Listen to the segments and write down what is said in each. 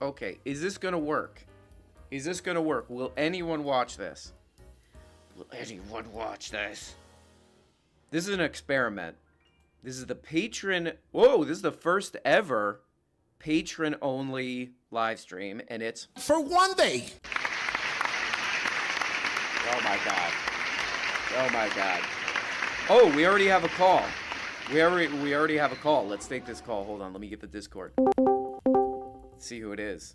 Okay. Is this gonna work? Is this gonna work? Will anyone watch this? Will anyone watch this? This is an experiment. This is the Patron... Whoa, this is the first ever Patron-only live stream, and it's... For one day! Oh my god. Oh my god. Oh, we already have a call. We already have a call. Let's take this call. Hold on, let me get the Discord. Let's see who it is.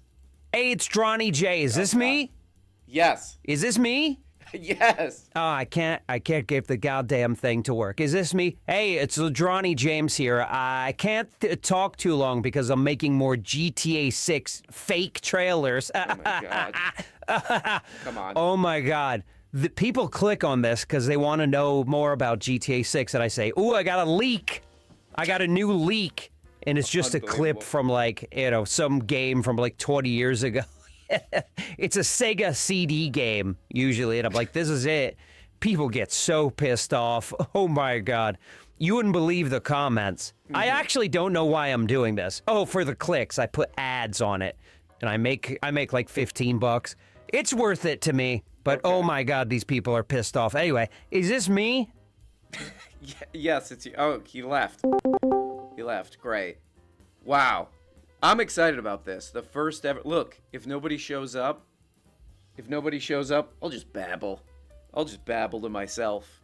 Hey, it's Dronny J. Is this me? Yes. Is this me? Yes. Oh, I can't get the goddamn thing to work. Is this me? Hey, it's Dronny James here. I can't talk too long because I'm making more GTA 6 fake trailers. Oh my god. Come on. Oh my god. The people click on this because they want to know more about GTA 6, and I say, ooh, I got a leak. I got a new leak. And it's just a clip from, like, some game from, like, 20 years ago. It's a Sega CD game, usually. And I'm like, this is it. People get so pissed off. Oh, my God. You wouldn't believe the comments. I actually don't know why I'm doing this. Oh, for the clicks. I put ads on it. And I make like $15. It's worth it to me. But, oh, my God, these people are pissed off. Anyway, is this me? Yes, it's you. Oh, he left. He left. Great. Wow. I'm excited about this. The first ever... Look, if nobody shows up, I'll just babble. I'll just babble to myself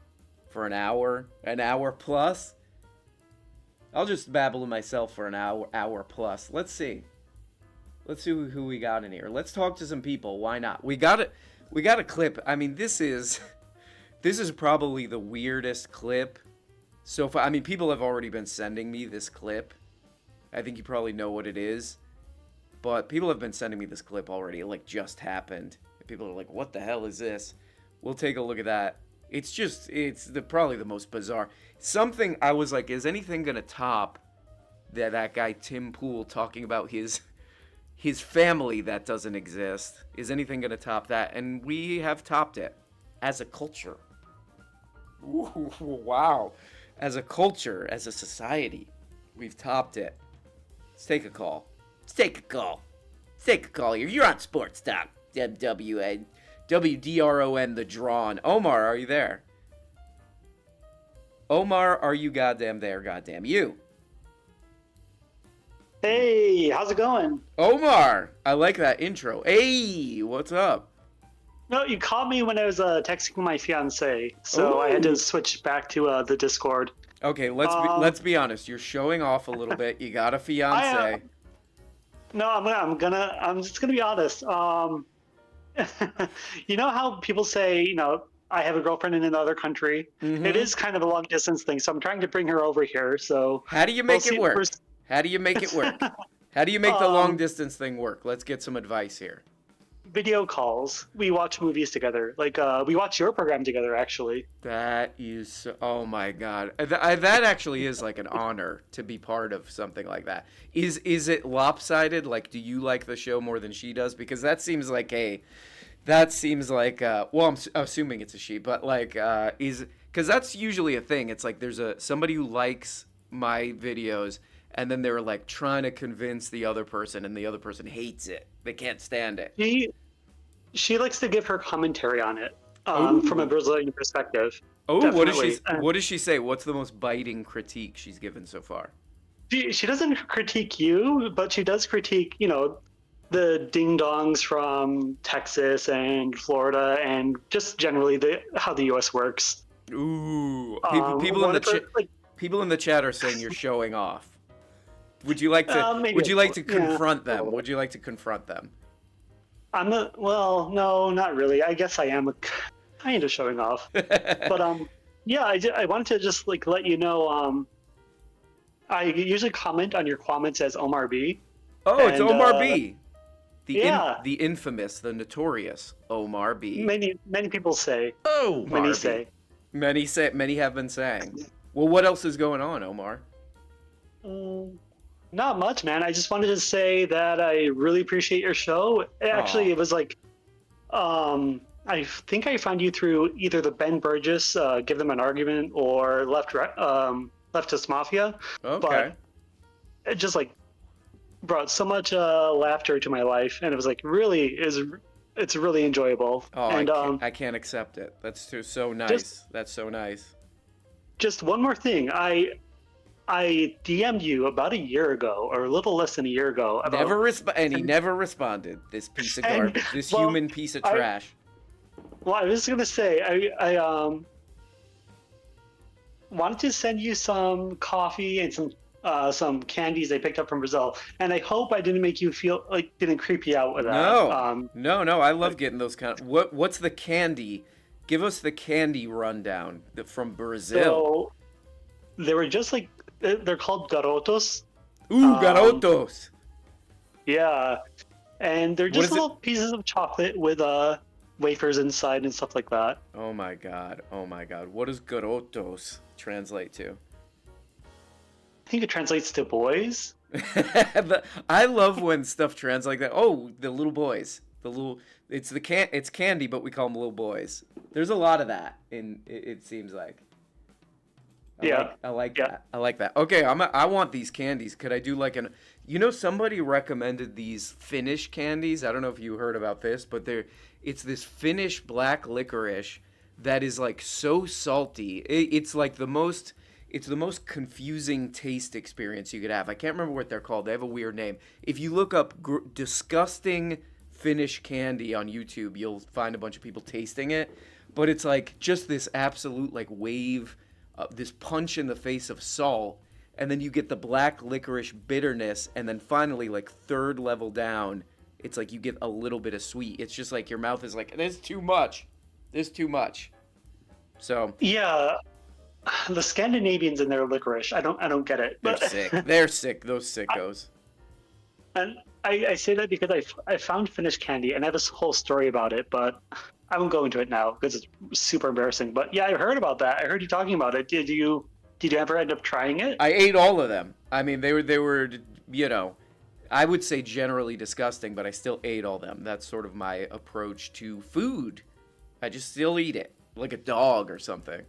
for an hour plus. I'll just babble to myself for an hour plus. Let's see. Let's see who we got in here. Let's talk to some people. Why not? We got a clip. I mean, this is probably the weirdest clip so far. I mean, people have already been sending me this clip. I think you probably know what it is. But people have been sending me this clip already. It, like, just happened. People are like, what the hell is this? We'll take a look at that. It's probably the most bizarre. Something, I was like, is anything going to top that guy Tim Pool talking about his family that doesn't exist? Is anything going to top that? And we have topped it as a culture. Ooh, wow. As a culture, as a society, we've topped it. Let's take a call. Let's take a call here. You're on Sports Talk. WDRON, the Drawn. Omar, are you there? Omar, are you goddamn there? Goddamn you. Hey, how's it going? Omar, I like that intro. Hey, what's up? No, you caught me when I was texting my fiance, so I had to switch back to the Discord. Okay, let's be honest. You're showing off a little bit. You got a fiance. No, I'm just gonna be honest. You know how people say, I have a girlfriend in another country. Mm-hmm. It is kind of a long distance thing, so I'm trying to bring her over here. So how do you make it work? How do you make it work? How do you make the long distance thing work? Let's get some advice here. Video calls. We watch movies together. Like we watch your program together, actually. That is, oh my god, that actually is like an honor to be part of something like that. Is it lopsided? Like, do you like the show more than she does? Because that seems like well, I'm assuming it's a she, but like because that's usually a thing. It's like there's somebody who likes my videos, and then they're like trying to convince the other person, and the other person hates it. They can't stand it. She likes to give her commentary on it from a Brazilian perspective. Oh, Definitely. What does she say? What's the most biting critique she's given so far? She doesn't critique you, but she does critique, the ding-dongs from Texas and Florida and just generally how the U.S. works. Ooh. People in the chat are saying you're showing off. Would you like to confront them? Would you like to confront them? Well, no, not really. I guess I am kind of showing off. But yeah, I wanted to just let you know, I usually comment on your comments as Omar B. Oh, it's Omar B. The infamous, the notorious Omar B. Many people say. Oh, many say. Many have been saying. Well, what else is going on, Omar? Not much, man. I just wanted to say that I really appreciate your show. Actually, it was like, I think I found you through either the Ben Burgess, Give Them an Argument, or Leftist Mafia. Okay. But just brought so much laughter to my life, and it was like it's really enjoyable. Oh, And I can't accept it. That's so nice. That's so nice. just one more thing, I DM'd you about a year ago, or a little less than a year ago. About, And he never responded. This piece of garbage. This human piece of trash. Well, I was gonna say I wanted to send you some coffee and some candies I picked up from Brazil, and I hope I didn't make you feel like didn't creep you out with that. No. I love getting those kind of. What's the candy? Give us the candy rundown from Brazil. So they were just like they're called garotos. Ooh, garotos. Yeah, and they're just is it? little pieces of chocolate with wafers inside and stuff like that. Oh my god. What does garotos translate to? I think it translates to boys. I love when stuff translates like that. Oh, the little boys. It's candy, but we call them little boys. There's a lot of that it seems like. I like that. I like that. Okay, I want these candies. Could I do like somebody recommended these Finnish candies. I don't know if you heard about this, but it's this Finnish black licorice that is like so salty. It's like the most confusing taste experience you could have. I can't remember what they're called. They have a weird name. If you look up disgusting Finnish candy on YouTube, you'll find a bunch of people tasting it. But it's like just this absolute like wave, this punch in the face of salt, and then you get the black licorice bitterness, and then finally like third level down, it's like you get a little bit of sweet. It's just like your mouth is like, there's too much. So yeah. The Scandinavians and their licorice, I don't get it. They're sick. They're sick. Those sickos. And I say that because I found Finnish candy, and I have this whole story about it, but I won't go into it now because it's super embarrassing. But yeah, I heard about that. I heard you talking about it. Did you ever end up trying it? I ate all of them. I mean, they were I would say generally disgusting, but I still ate all of them. That's sort of my approach to food. I just still eat it like a dog or something.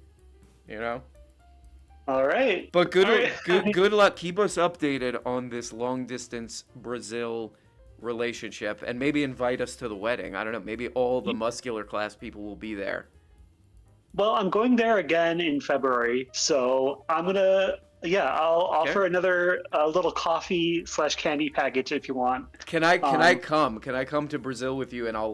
All right. But good luck. Keep us updated on this long distance Brazil relationship, and maybe invite us to the wedding. I don't know. Maybe all the muscular class people will be there. Well, I'm going there again in February, so I'm gonna. Yeah, I'll offer another little coffee / candy package if you want. Can I come? Can I come to Brazil with you? And I'll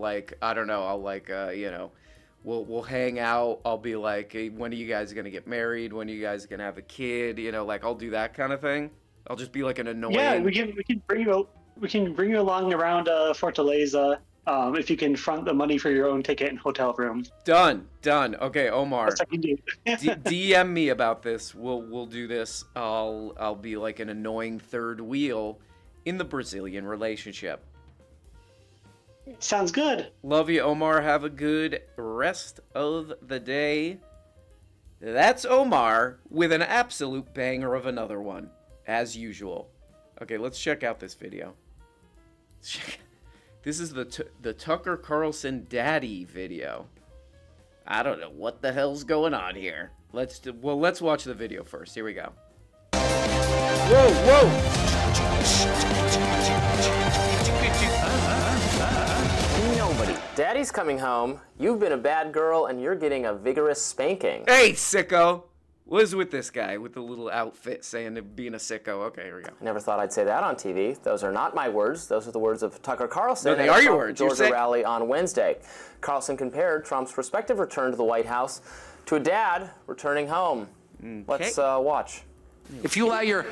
We'll hang out. I'll be like, hey, when are you guys going to get married? When are you guys going to have a kid? I'll do that kind of thing. I'll just be like an annoying... Yeah, we can bring you along around Fortaleza if you can front the money for your own ticket and hotel room. Done. Okay, Omar. Yes, I can do. DM me about this. We'll do this. I'll be like an annoying third wheel in the Brazilian relationship. Sounds good. Love you, Omar. Have a good rest of the day. That's Omar with an absolute banger of another one, as usual. Okay, let's check out this video. This is the Tucker Carlson daddy video. I don't know what the hell's going on here. Let's watch the video first. Here we go. Whoa! Nobody. Daddy's coming home. You've been a bad girl, and you're getting a vigorous spanking. Hey, sicko! What is with this guy with the little outfit saying being a sicko? Okay, here we go. Never thought I'd say that on TV. Those are not my words. Those are the words of Tucker Carlson No, they at are a your Trump words. Georgia rally on Wednesday. Carlson compared Trump's prospective return to the White House to a dad returning home. Let's watch. If you allow your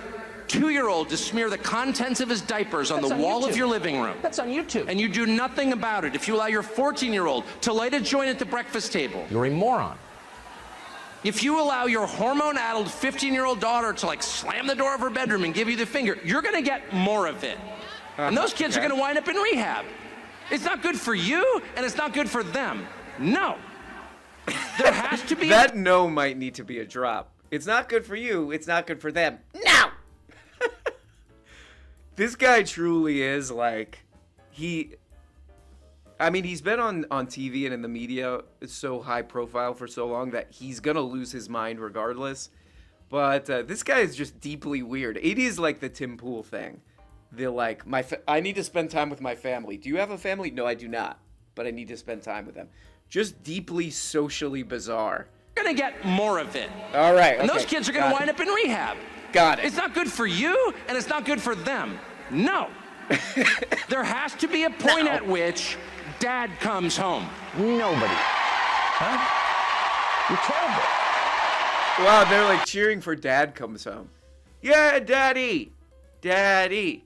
2-year-old to smear the contents of his diapers on the wall of your living room. That's on YouTube. And you do nothing about it. If you allow your 14-year-old to light a joint at the breakfast table. You're a moron. If you allow your hormone-addled 15-year-old daughter to slam the door of her bedroom and give you the finger, you're gonna get more of it. And those kids are gonna wind up in rehab. It's not good for you, and it's not good for them. No. There has to be... That no might need to be a drop. It's not good for you, it's not good for them. No! This guy truly is he's been on TV and in the media, so high profile for so long that he's gonna lose his mind regardless. But this guy is just deeply weird. It is like the Tim Pool thing. the like I need to spend time with my family. Do you have a family? No, I do not. But I need to spend time with them. Just deeply socially bizarre. You're gonna get more of it. All right. And okay, those kids are gonna wind up in rehab. Got it. It's not good for you, and it's not good for them. No. There has to be a point at which Dad comes home. Nobody. Huh? You're terrible. Wow, they're like cheering for Dad comes home. Yeah, Daddy. Daddy.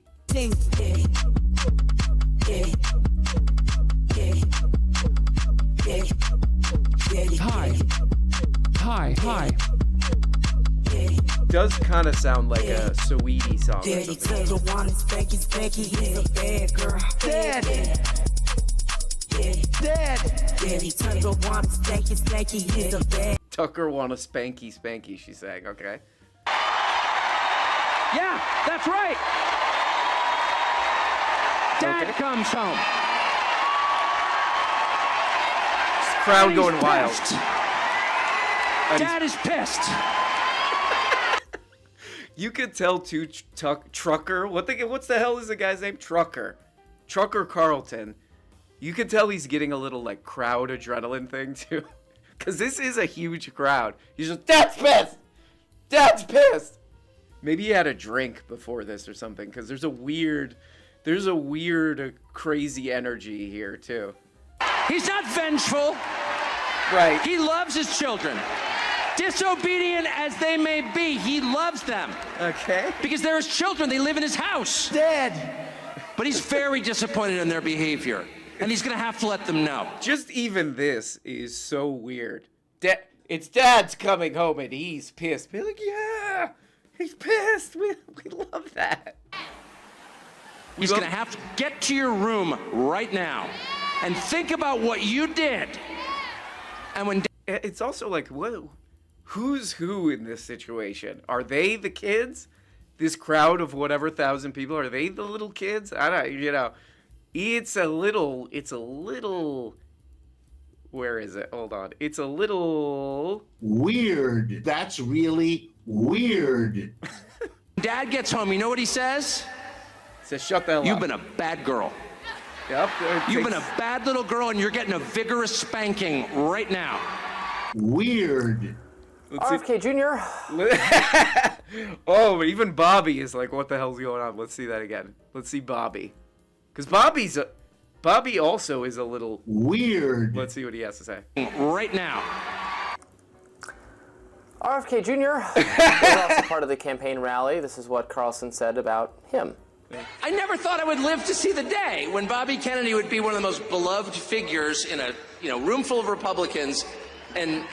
Hi. Does kind of sound like a Saweetie song or something. Tucker want a spanky, she's saying, okay. Yeah, that's right. Dad comes home. Crowd And going he's wild. pissed. Dad is pissed. You could tell too, Trucker. What's the hell is the guy's name? Trucker Carlton. You could tell he's getting a little like crowd adrenaline thing too, because this is a huge crowd. He's just Dad's pissed. Dad's pissed. Maybe he had a drink before this or something, because there's a weird, crazy energy here too. He's not vengeful. Right. He loves his children. Disobedient as they may be, he loves them. Okay. Because they're his children. They live in his house. Dad. But he's very disappointed in their behavior. And he's going to have to let them know. Just even this is so weird. It's Dad's coming home and he's pissed. Be like, yeah, he's pissed. We love that. He's going to have to get to your room right now and think about what you did. And when it's also like, who's who in this situation? Are they the kids? This crowd of whatever 1,000 people, are they the little kids? I don't, it's a little, where is it? Hold on. It's a little weird. That's really weird. Dad gets home, you know what he says? He says, shut the hell up. You've been a bad girl. Yep. You've been a bad little girl and you're getting a vigorous spanking right now. Weird. RFK Jr. Oh, even Bobby is like, what the hell's going on? Let's see that again. Let's see Bobby. Because Bobby also is a little weird. Let's see what he has to say. Right now. RFK Jr. was also part of the campaign rally. This is what Carlson said about him. I never thought I would live to see the day when Bobby Kennedy would be one of the most beloved figures in a room full of Republicans, and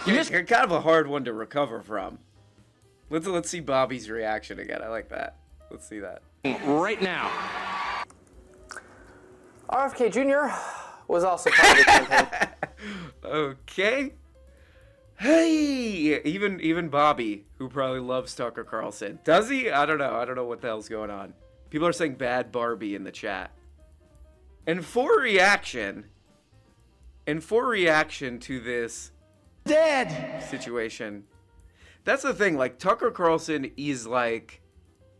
you're kind of a hard one to recover from. Let's see Bobby's reaction again. I like that. Let's see that. Right now. RFK Jr. was also part of the campaign. Okay. Hey, even Bobby, who probably loves Tucker Carlson. Does he? I don't know what the hell's going on. People are saying bad Barbie in the chat. And for reaction to this situation, that's the thing. Like, Tucker Carlson is like,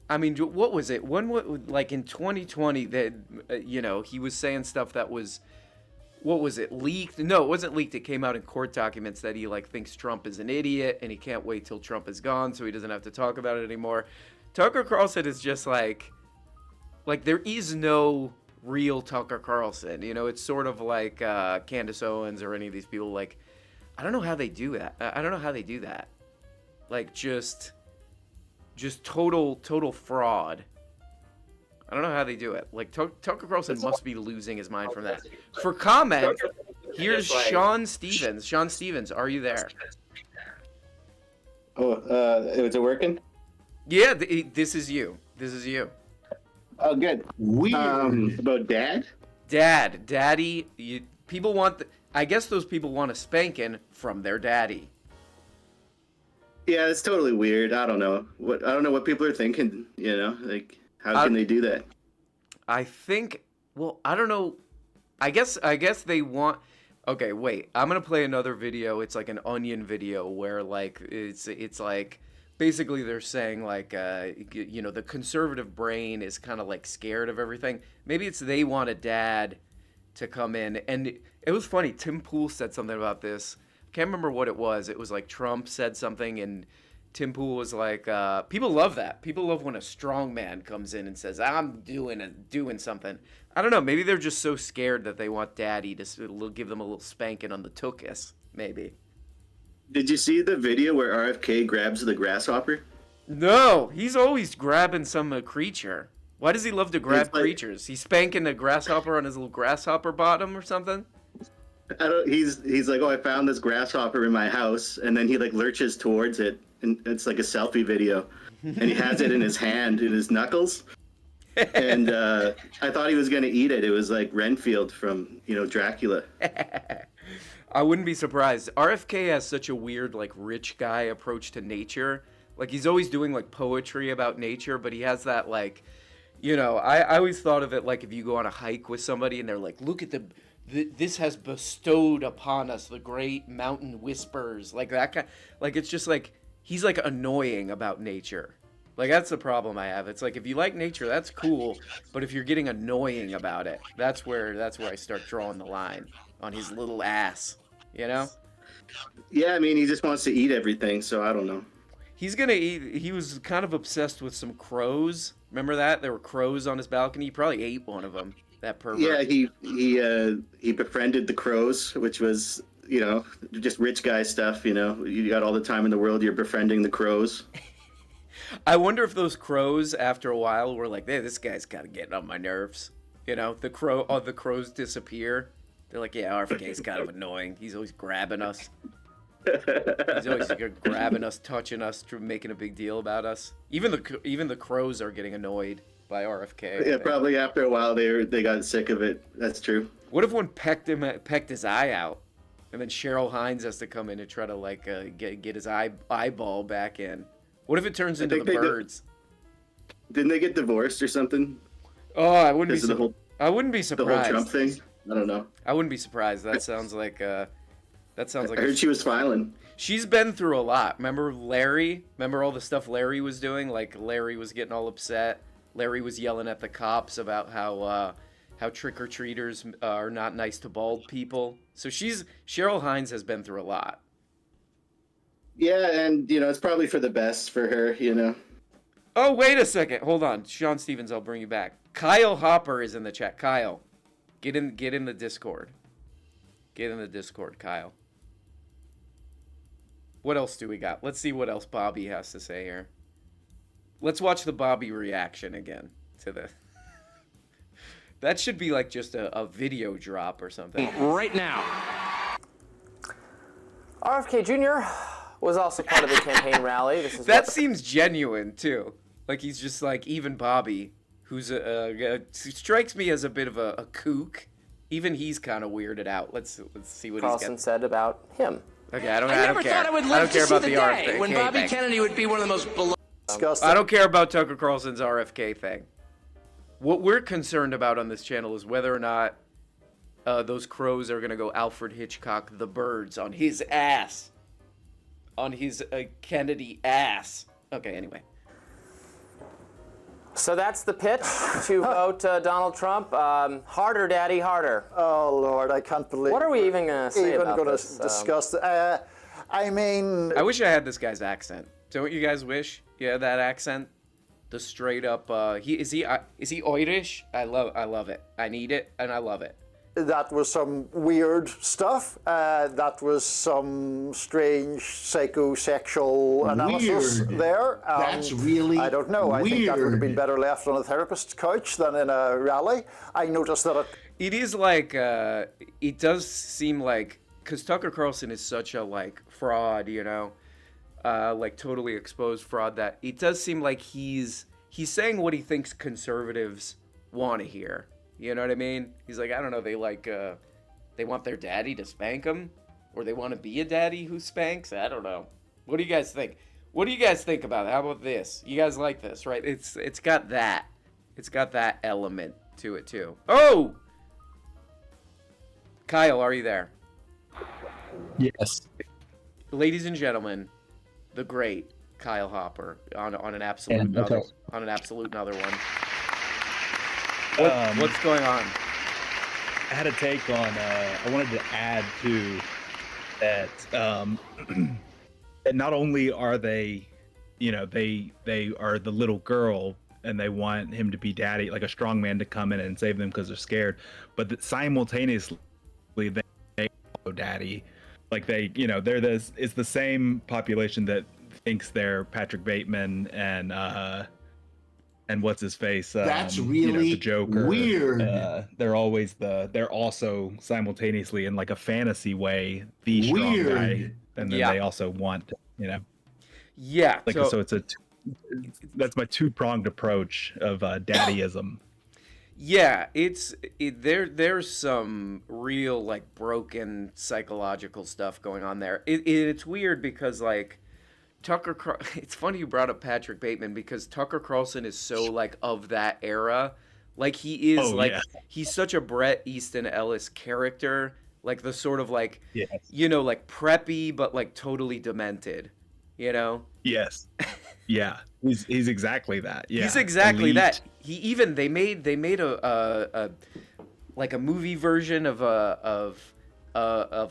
I mean, what was it? Like in 2020, that he was saying stuff that was, what was it, leaked? No, it wasn't leaked. It came out in court documents that he like thinks Trump is an idiot and he can't wait till Trump is gone so he doesn't have to talk about it anymore. Tucker Carlson is just like there is no real Tucker Carlson. It's sort of like Candace Owens or any of these people. Like, I don't know how they do that. I don't know how they do that. Like, just total fraud. I don't know how they do it. Like, Tucker Carlson must be losing his mind from that. For comment, here's Sean Stevens. Sean Stevens, are you there? Oh, is it working? Yeah, this is you. This is you. Oh, good. Weird. About Dad? Daddy. People want. I guess those people want a spanking from their daddy. Yeah, it's totally weird. I don't know what people are thinking. Like, how can they do that? I think. Well, I don't know. I guess they want. Okay, wait. I'm gonna play another video. It's like an Onion video where like it's like basically they're saying like you know, the conservative brain is kind of like scared of everything. Maybe it's they want a dad to come in. And it was funny, Tim Pool said something about this. I can't remember what it was. It was like Trump said something, and Tim Pool was like, people love that. People love when a strong man comes in and says, I'm doing something. I don't know, maybe they're just so scared that they want daddy to give them a little spanking on the tuchus, maybe. Did you see the video where RFK grabs the grasshopper? No, he's always grabbing some creature. Why does he love to grab It's like- creatures? He's spanking a grasshopper on his little grasshopper bottom or something? I don't. He's like, oh, I found this grasshopper in my house, and then he like lurches towards it, and it's like a selfie video, and he has it in his hand, in his knuckles, and I thought he was gonna eat it. It was like Renfield from Dracula. I wouldn't be surprised. RFK has such a weird, like, rich guy approach to nature. Like, he's always doing, like, poetry about nature, but he has that, like, I always thought of it like if you go on a hike with somebody and they're like, look at this has bestowed upon us the great mountain whispers. Like, that kind, like, it's just like, he's, like, annoying about nature. Like, that's the problem I have. It's like, if you like nature, that's cool, but if you're getting annoying about it, that's where I start drawing the line on his little ass, Yeah, I mean, he just wants to eat everything, so I don't know. He's gonna eat. He was kind of obsessed with some crows. Remember that? There were crows on his balcony. He probably ate one of them. That pervert. Yeah, he befriended the crows, which was just rich guy stuff. You got all the time in the world. You're befriending the crows. I wonder if those crows, after a while, were like, "Hey, this guy's kind of getting on my nerves." The crows disappear. They're like, "Yeah, RFK's kind of annoying. He's always grabbing us. He's always grabbing us, touching us, making a big deal about us." Even the crows are getting annoyed by RFK. Yeah, probably after a while they got sick of it. That's true. What if one pecked his eye out, and then Cheryl Hines has to come in and try to like get his eyeball back in? What if it turns into the birds? Didn't they get divorced or something? Oh, I wouldn't be. I wouldn't be The surprised. whole Trump thing. I don't know. I wouldn't be surprised. That sounds like. I heard she was filing. She's been through a lot. Remember Larry? Remember all the stuff Larry was doing? Like, Larry was getting all upset. Larry was yelling at the cops about how trick-or-treaters are not nice to bald people. So Cheryl Hines has been through a lot. Yeah, and it's probably for the best for her. Oh, wait a second. Hold on. Sean Stevens, I'll bring you back. Kyle Hopper is in the chat. Kyle, get in the Discord. Get in the Discord, Kyle. What else do we got? Let's see what else Bobby has to say here. Let's watch the Bobby reaction again to the... That should be like just a video drop or something. Right now. RFK Jr. was also part of the campaign rally. That seems genuine, too. Like, he's just like, even Bobby, who's strikes me as a bit of a kook. Even he's kind of weirded out. Let's see what Carlson he's got. said about him. Okay, I don't never care. thought I would I live don't to care see about the the day RFK when Bobby thing. Kennedy would be one of the most beloved. I don't care about Tucker Carlson's RFK thing. What we're concerned about on this channel is whether or not those crows are going to go Alfred Hitchcock the Birds on his ass. On his Kennedy ass. Okay, anyway. So that's the pitch to vote Donald Trump. Harder, Daddy, harder. Oh Lord, I can't believe. What are we even going to say about this? Discuss. I mean, I wish I had this guy's accent. Don't you guys wish you had that accent? The straight up. Is he Irish? I love it. I need it and I love it. that was some weird stuff. That was some strange psychosexual analysis Weird. there. That's really I don't know. I think that would have been weird. better left on a therapist's couch than in a rally. I noticed that It is like, it does seem like, because Tucker Carlson is such a, like, fraud, you know, like, totally exposed fraud, that it does seem like he's saying what he thinks conservatives want to hear. You know what I mean? He's like, I don't know, they want their daddy to spank them? Or they want to be a daddy who spanks? I don't know. What do you guys think? What do you guys think about it? How about this? You guys like this, right? It's got that. It's got that element to it, too. Oh! Kyle, are you there? Yes. Ladies and gentlemen, the great Kyle Hopper on an absolute another one. What's going on? I had a take on. I wanted to add to that. That not only are they, they are the little girl and they want him to be daddy, like a strong man to come in and save them because they're scared, but that simultaneously they follow daddy. Like it's the same population that thinks they're Patrick Bateman and what's his face. That's really the Joker. weird. They're also simultaneously in like a fantasy way the strong guy, and then they also want, Yeah. Like so it's that's my two-pronged approach of daddyism. Yeah, there's some real like broken psychological stuff going on there. It's weird because like it's funny you brought up Patrick Bateman because Tucker Carlson is so like of that era. Like he is he's such a Bret Easton Ellis character, like the sort of like like preppy but like totally demented, Yes. Yeah. He's exactly that. Yeah. He's exactly Elite. that. They made a like a movie version of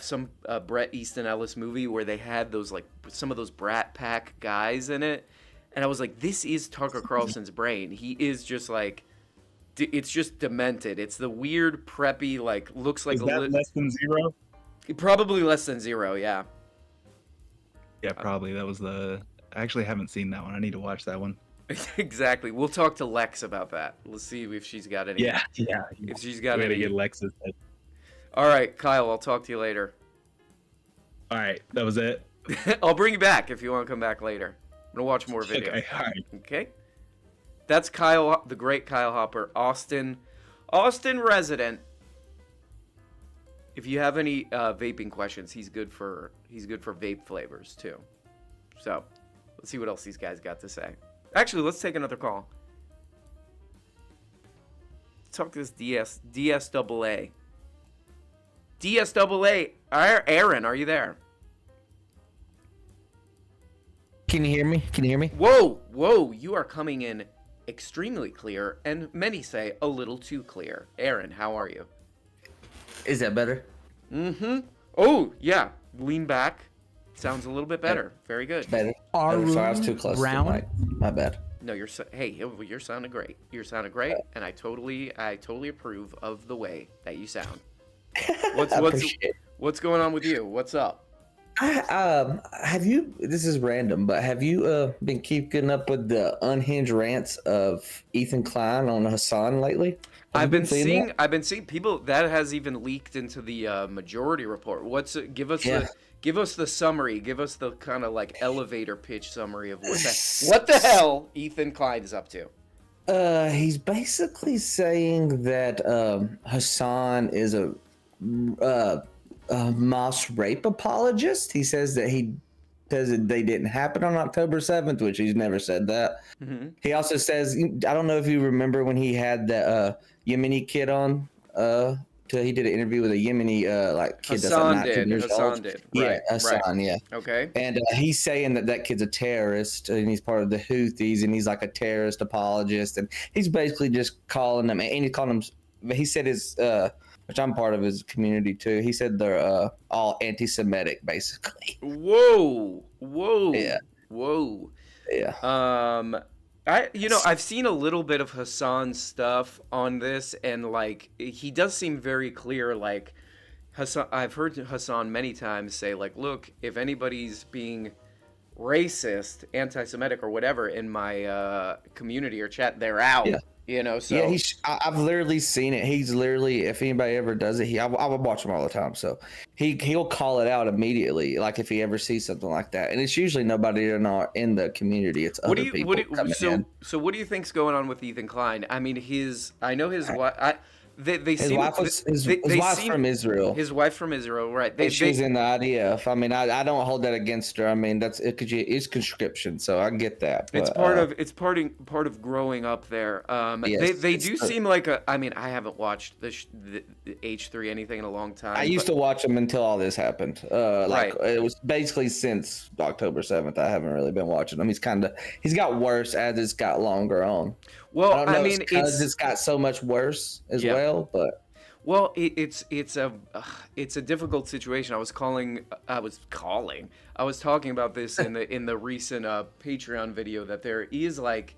some Bret Easton Ellis movie where they had those like some of those Brat Pack guys in it, and I was like, this is Tucker Carlson's brain. He is just like, it's just demented. It's the weird preppy like looks like is that less than zero? Probably less than zero. Yeah. Yeah, probably. That was I actually haven't seen that one. I need to watch that one. Exactly. We'll talk to Lex about that. Let's see if she's got any. Yeah. If she's got any. We gotta get Lex's. All right, Kyle. I'll talk to you later. All right, that was it. I'll bring you back if you want to come back later. I'm gonna watch more videos. Okay. All right. Okay. That's Kyle, the great Kyle Hopper, Austin resident. If you have any vaping questions, he's good for vape flavors too. So, let's see what else these guys got to say. Actually, let's take another call. Let's talk to this DSAA. DSAA, Aaron, are you there? Can you hear me? Whoa, you are coming in extremely clear, and many say a little too clear. Aaron, how are you? Is that better? Mm-hmm. Oh, yeah. Lean back. Sounds a little bit better. Very good. Better. Sorry, I was too close to the mic. My bad. No, you're sounding great. You're sounding great, and I totally approve of the way that you sound. What's going on with you? What's up? Have you? This is random, but have you been keeping up with the unhinged rants of Ethan Klein on Hassan lately? I've been seeing people that has even leaked into the Majority Report. Give us the summary. Give us the kind of like elevator pitch summary of what the hell Ethan Klein is up to. He's basically saying that Hassan is a mass rape apologist. He says that they didn't happen on October 7th, which he's never said that. Mm-hmm. He also says, I don't know if you remember when he had the Yemeni kid on. He did an interview with a Yemeni kid that's like 19 years old. Did. Yeah, right, Hassan, right. Yeah. Okay. And he's saying that kid's a terrorist, and he's part of the Houthis, and he's like a terrorist apologist, and he's basically just calling them, and he's calling them. He said which I'm part of his community too. He said they're all anti-Semitic, basically. Whoa. Yeah. Whoa. Yeah. I've seen a little bit of Hassan's stuff on this, and like he does seem very clear. Like Hassan, I've heard Hassan many times say, like, look, if anybody's being racist, anti-Semitic, or whatever in my community or chat, they're out. Yeah. So yeah, I've literally seen it. He's literally, if anybody ever does it, I would watch him all the time. So he'll call it out immediately, like if he ever sees something like that. And it's usually nobody in the community. It's other people coming in. So what do you think's going on with Ethan Klein? I mean, They His seem wife was his they wife's seem- from Israel. His wife from Israel, right? She was in the IDF. I mean, I don't hold that against her. I mean, it's conscription, so I get that. But, it's part of growing up there. Yes, they it's do seem like a. I mean, I haven't watched the H3 anything in a long time. I used to watch him until all this happened. Right. It was basically since October 7th. I haven't really been watching him. He's got worse as it's got longer on. Well, I don't know, I mean, it's got so much worse as Yeah. well, but. Well, it's a difficult situation. I was talking about this in the recent Patreon video that there is like,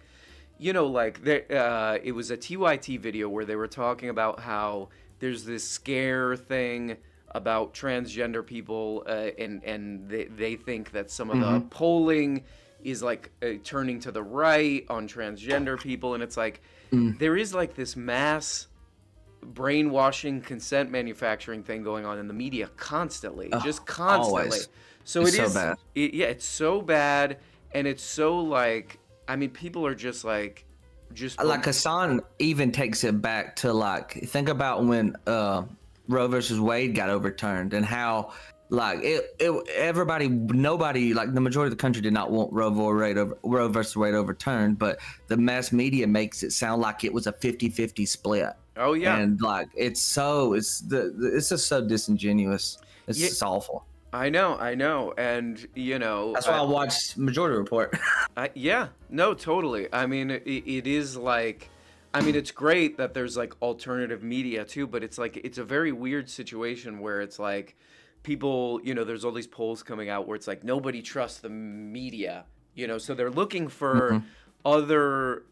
it was a TYT video where they were talking about how there's this scare thing about transgender people, and they think that some of the polling is like turning to the right on transgender people, and it's like there is like this mass brainwashing, consent manufacturing thing going on in the media constantly, just constantly. Always. So It's it so is, bad. it's so bad, and it's so like, I mean, people are just like, Like Hassan even takes it back to like, think about when Roe versus Wade got overturned and how like nobody, like the majority of the country did not want Roe versus Wade overturned, but the mass media makes it sound like it was a 50-50 split. Oh yeah, and like it's just so disingenuous. It's just awful. I know, and That's why I watched Majority Report. Yeah, no, totally. I mean, it is like, I mean, it's great that there's like alternative media too, but it's like it's a very weird situation where it's like people, there's all these polls coming out where it's like nobody trusts the media, so they're looking for other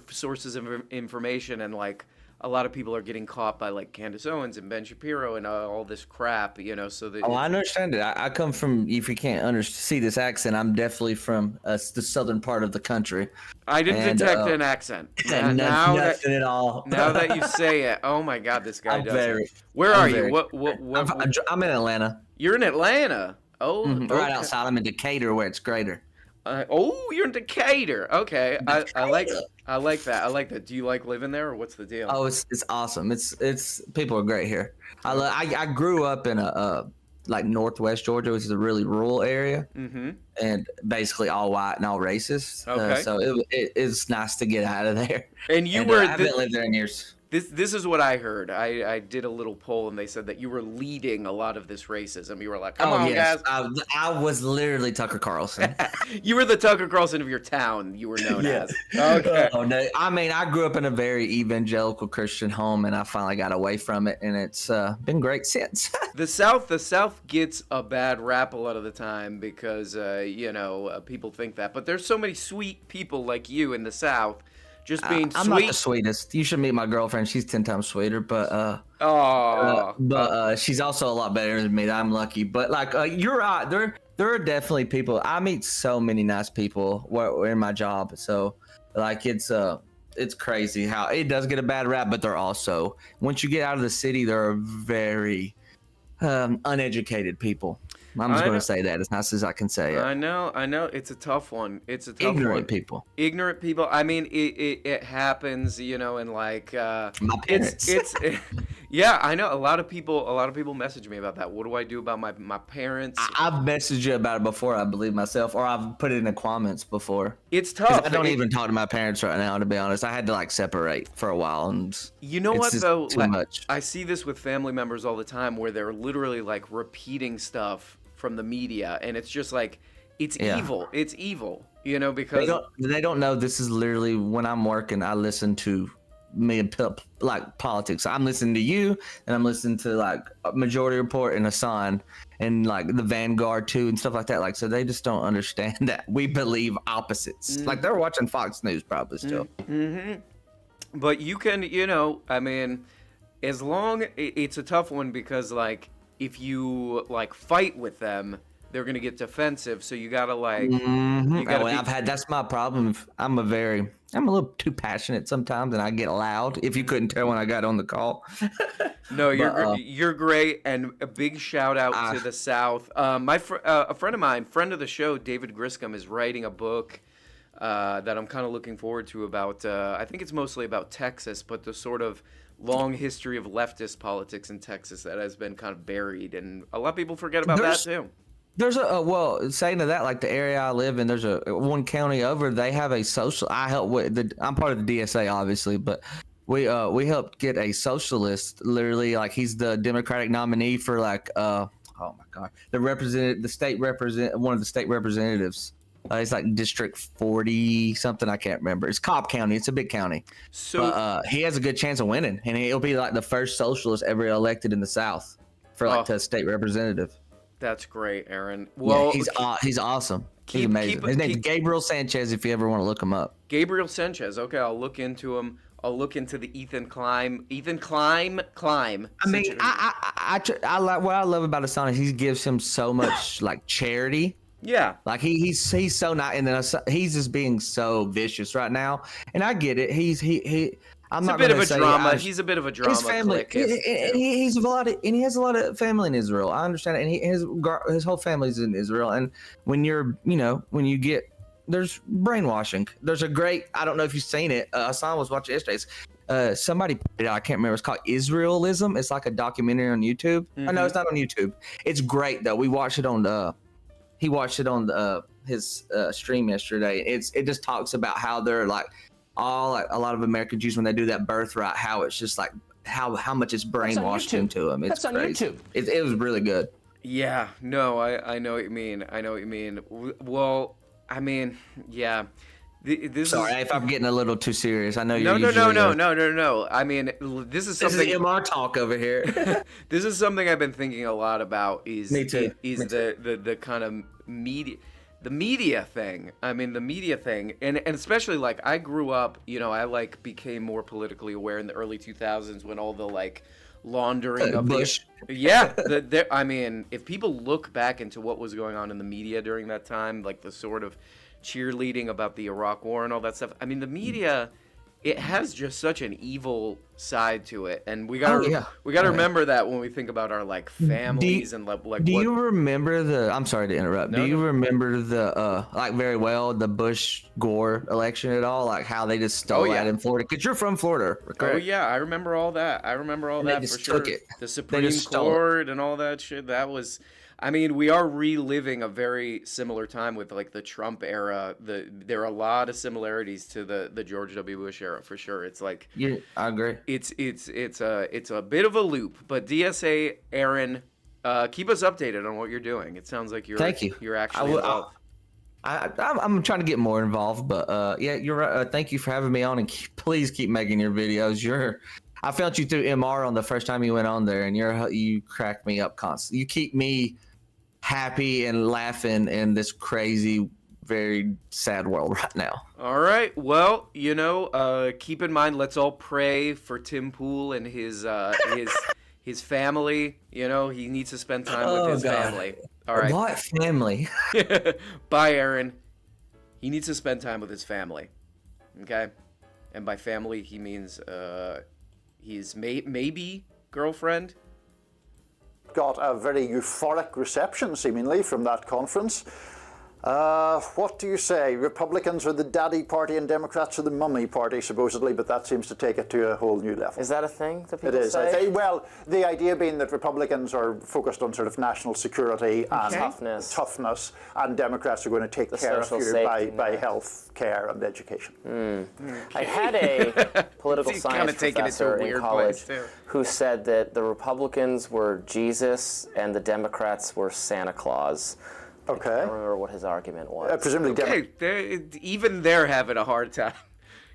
sources of information, and like a lot of people are getting caught by like Candace Owens and Ben Shapiro and all this crap, so that. Oh, I understand it. I come from, if you can't see this accent, I'm definitely from the southern part of the country. I didn't detect an accent. Nothing at all. Now that you say it, oh my God, this guy does. Where are you? What? I'm in Atlanta. You're in Atlanta. Oh, right outside. I'm in Decatur, where it's greater. You're in Decatur. Okay, I like that. I like that. Do you like living there, or what's the deal? Oh, it's awesome. It's people are great here. I grew up in a like Northwest Georgia, which is a really rural area, and basically all white and all racist. Okay. So it's nice to get out of there. And I haven't lived there in years. This is what I heard. I did a little poll, and they said that you were leading a lot of this racism. You were like, come on, guys. I was literally Tucker Carlson. You were the Tucker Carlson of your town, you were known as. Okay. Oh, no. I mean, I grew up in a very evangelical Christian home, and I finally got away from it, and it's been great since. The South gets a bad rap a lot of the time because, people think that. But there's so many sweet people like you in the South. Just being sweet. I'm not the sweetest. You should meet my girlfriend. She's 10 times sweeter, but she's also a lot better than me. I'm lucky. But like, you're right. There are definitely people. I meet so many nice people in my job. So like, it's crazy how it does get a bad rap, but they're also, once you get out of the city, there are very uneducated people. I'm just going to say that as nice as I can say it. I know. It's a tough one. Ignorant people. Ignorant people. I mean, it happens, and like my parents. Yeah, I know. A lot of people message me about that. What do I do about my parents? I've messaged you about it before, I believe myself, or I've put it in the comments before. It's tough. I don't even talk to my parents right now, to be honest. I had to like separate for a while, and you know what though? Too much. I see this with family members all the time, where they're literally like repeating stuff from the media, and it's just like it's evil. It's evil, because they don't know this is literally when I'm working. I listen to like politics. I'm listening to you, and I'm listening to like Majority Report and Hassan and like the Vanguard too and stuff like that. Like, so they just don't understand that we believe opposites. Like they're watching Fox News probably still. But you can, I mean, as long it's a tough one because like if you like fight with them, they're gonna get defensive. So you gotta like. That's my problem. I'm a little too passionate sometimes, and I get loud. If you couldn't tell when I got on the call. No, you're great, and a big shout out to the South. A friend of mine, friend of the show, David Griscom, is writing a book that I'm kind of looking forward to about. I think it's mostly about Texas, but the sort of long history of leftist politics in Texas that has been kind of buried, and a lot of people forget about that too. There's a well, saying to that, like the area I live in, there's a one county over. They have a social. I help with I'm part of the DSA, obviously, but we helped get a socialist. Literally, like he's the Democratic nominee for like oh my god, one of the state representatives. It's like District 40 something. I can't remember. It's Cobb County. It's a big county. So he has a good chance of winning, and he'll be like the first socialist ever elected in the South for like to state representative. That's great, Aaron. Well, yeah, he's awesome. He's amazing. His name's Gabriel Sanchez. If you ever want to look him up, Gabriel Sanchez. Okay, I'll look into him. I'll look into the Ethan Klein. I mean, I like what I love about his son is he gives him so much like charity. Yeah, like he's so not, and then he's just being so vicious right now, and I get it. I'm not a bit of a drama. He's a bit of a drama. His family, he has a lot of family in Israel. I understand it, and his whole family's in Israel. And when there's brainwashing. There's a great, I don't know if you've seen it. Hassan was watching yesterday. Somebody put it out, I can't remember. It's called Israelism. It's like a documentary on YouTube. Mm-hmm. Oh, no, it's not on YouTube. It's great though. We watched it on he watched it on his stream yesterday. It just talks about how they're like. A lot of American Jews, when they do that birthright, how it's just like how much it's brainwashed into them. It's crazy. On YouTube. It was really good. Yeah, no, I know what you mean. Well, I mean, yeah. Sorry if I'm getting a little too serious. I know you're No. I mean, this is something. This is MR talk over here. This is something I've been thinking a lot about. Me too. The kind of media. The media thing. I mean, the media thing, and especially like I grew up, I like became more politically aware in the early 2000s when all the like laundering of Bush. I mean, if people look back into what was going on in the media during that time, like the sort of cheerleading about the Iraq War and all that stuff. I mean, the media, it has just such an evil side to it, and we gotta remember that when we think about our like families and like. Do you remember the? I'm sorry to interrupt. Do you remember the like very well the Bush Gore election at all? Like how they just stole that in Florida? Because you're from Florida, correct? Oh yeah, I remember all that. They just for sure. Took it. The Supreme Court and all that shit. That was. I mean, we are reliving a very similar time with like the Trump era. There are a lot of similarities to the George W. Bush era for sure. It's like I agree. It's a bit of a loop, but DSA Aaron, keep us updated on what you're doing. It sounds like you're actually involved. I'm trying to get more involved, but yeah, you're right. Thank you for having me on, and please keep making your videos. I felt you through MR on the first time you went on there, and you crack me up constantly. You keep me happy and laughing in this crazy, very sad world right now. All right. Well, keep in mind, let's all pray for Tim Pool and his family. He needs to spend time with his family. All right. What family? Bye, Aaron. He needs to spend time with his family. Okay? And by family, he means his maybe girlfriend. Got a very euphoric reception, seemingly, from that conference. What do you say? Republicans are the daddy party and Democrats are the mummy party, supposedly, but that seems to take it to a whole new level. Is that a thing that people say? It is. Say? Well, the idea being that Republicans are focused on sort of national security and toughness, and Democrats are going to take care of you by health care and education. Okay. I had a political science professor in college who said that the Republicans were Jesus and the Democrats were Santa Claus. Okay. I don't remember what his argument was. Presumably, even they're having a hard time.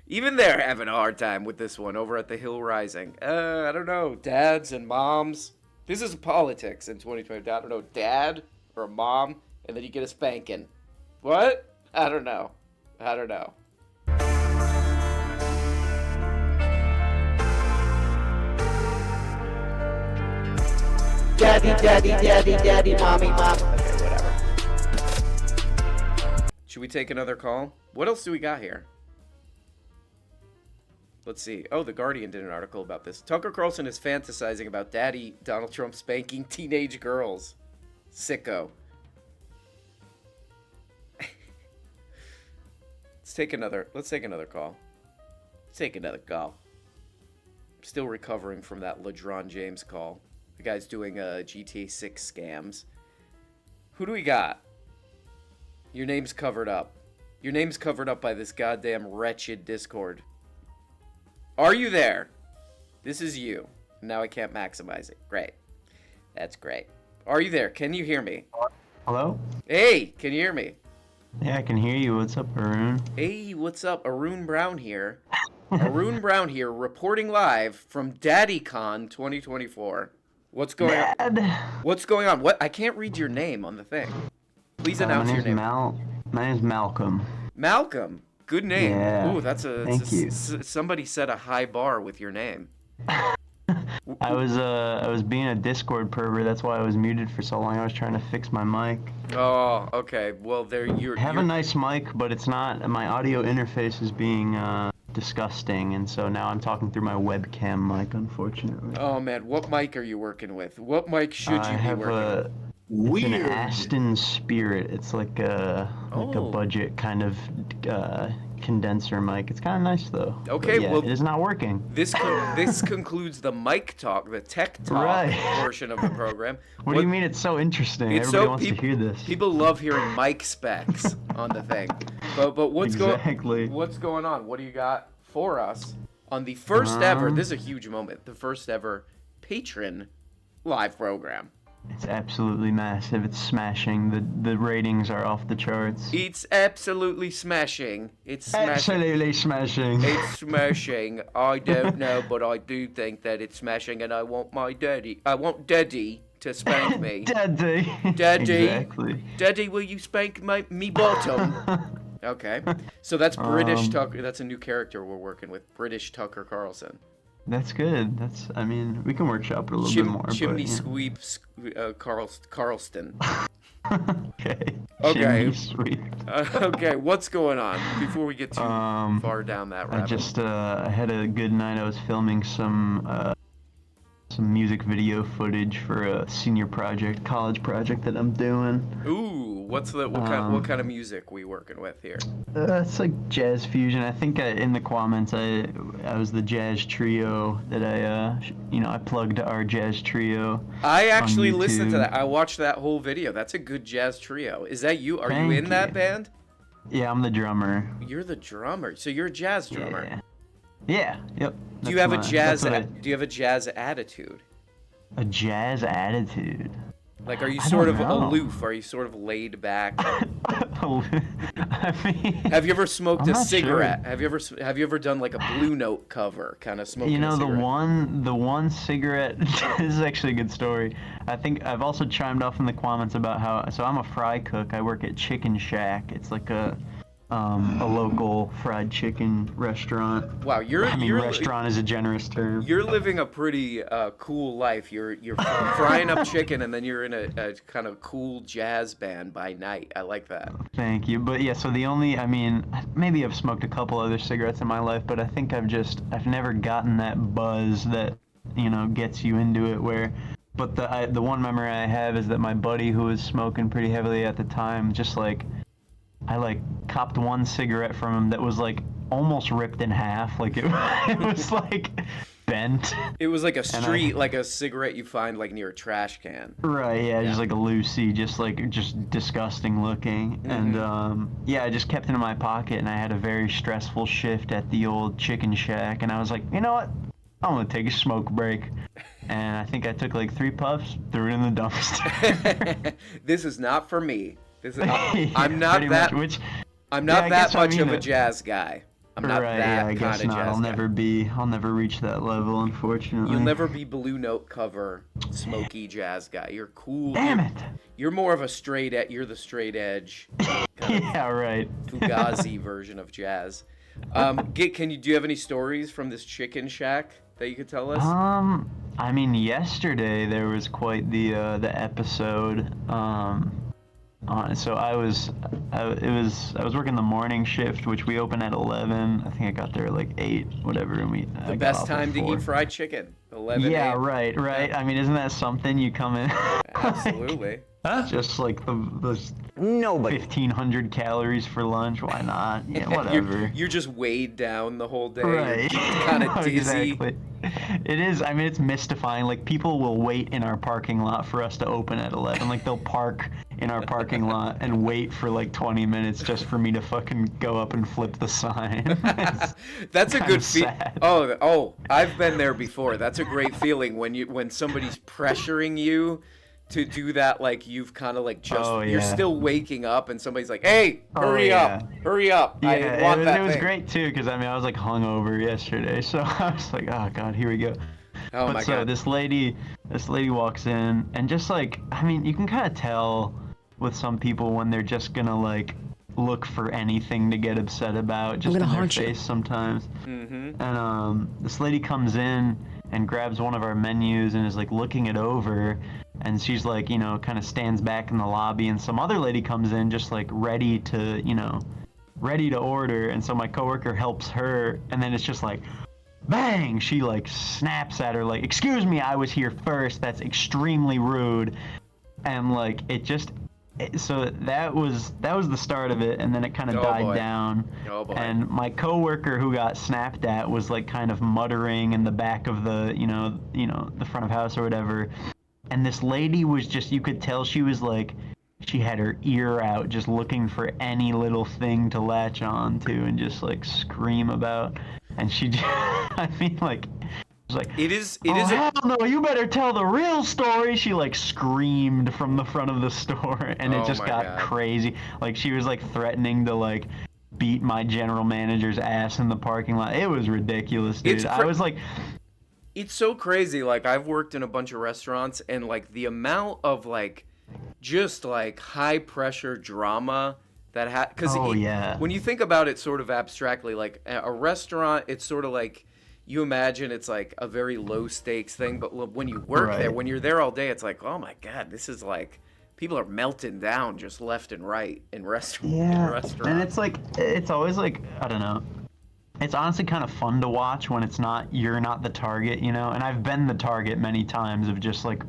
Even they're having a hard time with this one over at the Hill Rising. I don't know, dads and moms. This is politics in 2020. I don't know, dad or a mom, and then you get a spanking. What? I don't know. Daddy, mommy. Okay, whatever. Should we take another call? What else do we got here? Let's see. Oh, The Guardian did an article about this. Tucker Carlson is fantasizing about Daddy Donald Trump spanking teenage girls. Sicko. Let's take another call. Still recovering from that LeBron James call. The guy's doing GTA 6 scams. Who do we got? Your name's covered up. Your name's covered up by this goddamn wretched Discord. Are you there? This is you. Now I can't maximize it. Great. That's great. Are you there? Can you hear me? Hello? Hey, can you hear me? Yeah, I can hear you. What's up, Arun? Hey, what's up? Arun Brown here. Arun Brown here, reporting live from DaddyCon 2024. What's going on? What's going on? What? I can't read your name on the thing. Please announce your name. My name's Malcolm. Malcolm. Good name. Yeah. Ooh, that's a. Thank you. Somebody set a high bar with your name. I was being a Discord pervert. That's why I was muted for so long. I was trying to fix my mic. Oh, okay. Well, you're. I have a nice mic, but it's not. My audio interface is being disgusting, and so now I'm talking through my webcam mic, unfortunately. Oh man, what mic are you working with? What mic should you be working with? It's an Aston Spirit. It's like a budget kind of condenser mic. It's kind of nice though. Okay, yeah, well, it is not working. This concludes the mic talk, the tech talk portion of the program. What do you mean it's so interesting? Everybody wants to hear this. People love hearing mic specs on the thing. But what's going on? What do you got for us on the first ever? This is a huge moment. The first ever Patron live program. It's absolutely massive. It's smashing. The ratings are off the charts. It's absolutely smashing. It's smashing. Absolutely smashing. It's smashing. I don't know, but I do think that it's smashing, and I want my daddy. I want daddy to spank me. Daddy. Daddy. Exactly. Daddy, will you spank me bottom? Okay. So that's British Tucker. That's a new character we're working with. British Tucker Carlson. That's good. I mean, we can workshop it a little bit more. Chimney but, yeah. sweep Carlston. Okay. Okay. Chimney sweep. Okay, what's going on before we get too far down that rabbit? I had a good night. I was filming some music video footage for a senior college project that I'm doing. Ooh, what kind of music we working with here? It's like jazz fusion. I think in the comments I was the jazz trio that I plugged our jazz trio. I actually listened to that. I watched that whole video. That's a good jazz trio. Is that you? Are you in that band? Yeah, I'm the drummer. You're the drummer. So you're a jazz drummer. Yeah. Yep. Do you have a jazz attitude? A jazz attitude. Like, are you sort of aloof? Are you sort of laid back? I mean, have you ever smoked a cigarette? Sure. Have you ever done like a Blue Note cover, kind of smoking? A cigarette? the one cigarette. This is actually a good story. I think I've also chimed off in the comments about how. So I'm a fry cook. I work at Chicken Shack. It's like a local fried chicken restaurant. Wow, restaurant is a generous term. You're living a pretty cool life. You're frying up chicken, and then you're in a kind of cool jazz band by night. I like that. Thank you. But yeah, so maybe I've smoked a couple other cigarettes in my life, but I think I've never gotten that buzz that gets you into it. But the one memory I have is that my buddy who was smoking pretty heavily at the time, I copped one cigarette from him that was almost ripped in half. Like it was bent. It was like a like a cigarette you find near a trash can. Right, yeah, just like a Lucy, just disgusting looking. Mm-hmm. And I just kept it in my pocket, and I had a very stressful shift at the old Chicken Shack, and I was like, you know what? I'm gonna take a smoke break. And I think I took 3 puffs, threw it in the dumpster. This is not for me. I'm not that much of a jazz guy. I'm not that kind of jazz guy. I'll never reach that level, unfortunately. You'll never be Blue Note cover smoky jazz guy. You're cool. Damn it. You're more of a you're the straight edge. Yeah, right. Fugazi version of jazz. Do you have any stories from this Chicken Shack that you could tell us? I mean, yesterday there was quite the episode. So I was working the morning shift, which we open at 11. I think I got there at 8, whatever. And the best time to eat fried chicken, 11. Yeah, right. I mean, isn't that something? You come in. Absolutely. Just like those Nobody. 1,500 calories for lunch. Why not? Yeah, whatever. You're just weighed down the whole day. Right. Kind of dizzy. Exactly. It is. I mean, it's mystifying. Like, people will wait in our parking lot for us to open at 11. Like, they'll park in our parking lot and wait for like 20 minutes just for me to fucking go up and flip the sign. That's a good feeling. Oh, I've been there before. That's a great feeling when somebody's pressuring you to do that. Like, you've kind of like you're still waking up and somebody's like, "Hey, hurry up. Yeah, I want that it was thing." great too, because I mean, I was like hungover yesterday, so I was like, oh god, here we go. Oh my god. This lady walks in, and just like, I mean, you can kind of tell with some people when they're just gonna like look for anything to get upset about, just in their face sometimes. Mm-hmm. And this lady comes in and grabs one of our menus and is like looking it over, and she's like, you know, kind of stands back in the lobby, and some other lady comes in just like ready to order, and so my coworker helps her, and then it's just like, bang, she like snaps at her like, "Excuse me, I was here first. That's extremely rude." And like so that was the start of it, and then it kind of died down. Oh boy. And my coworker who got snapped at was like kind of muttering in the back of the the front of house or whatever. And this lady was just, you could tell she was like, she had her ear out just looking for any little thing to latch on to and just like scream about. And she just, I mean, like, it was like, it is hell no, you better tell the real story. She like screamed from the front of the store, and it just got crazy. Like, she was like threatening to like beat my general manager's ass in the parking lot. It was ridiculous, dude. I was like, it's so crazy. Like, I've worked in a bunch of restaurants, and like the amount of like just like high pressure drama that because when you think about it sort of abstractly, like a restaurant, it's sort of like, you imagine it's like a very low stakes thing, but when you work there, when you're there all day, it's like, oh my god, this is like, people are melting down just left and right in restaurants. And it's like, it's always like, I don't know, it's honestly kind of fun to watch when you're not the target, you know. And I've been the target many times of just like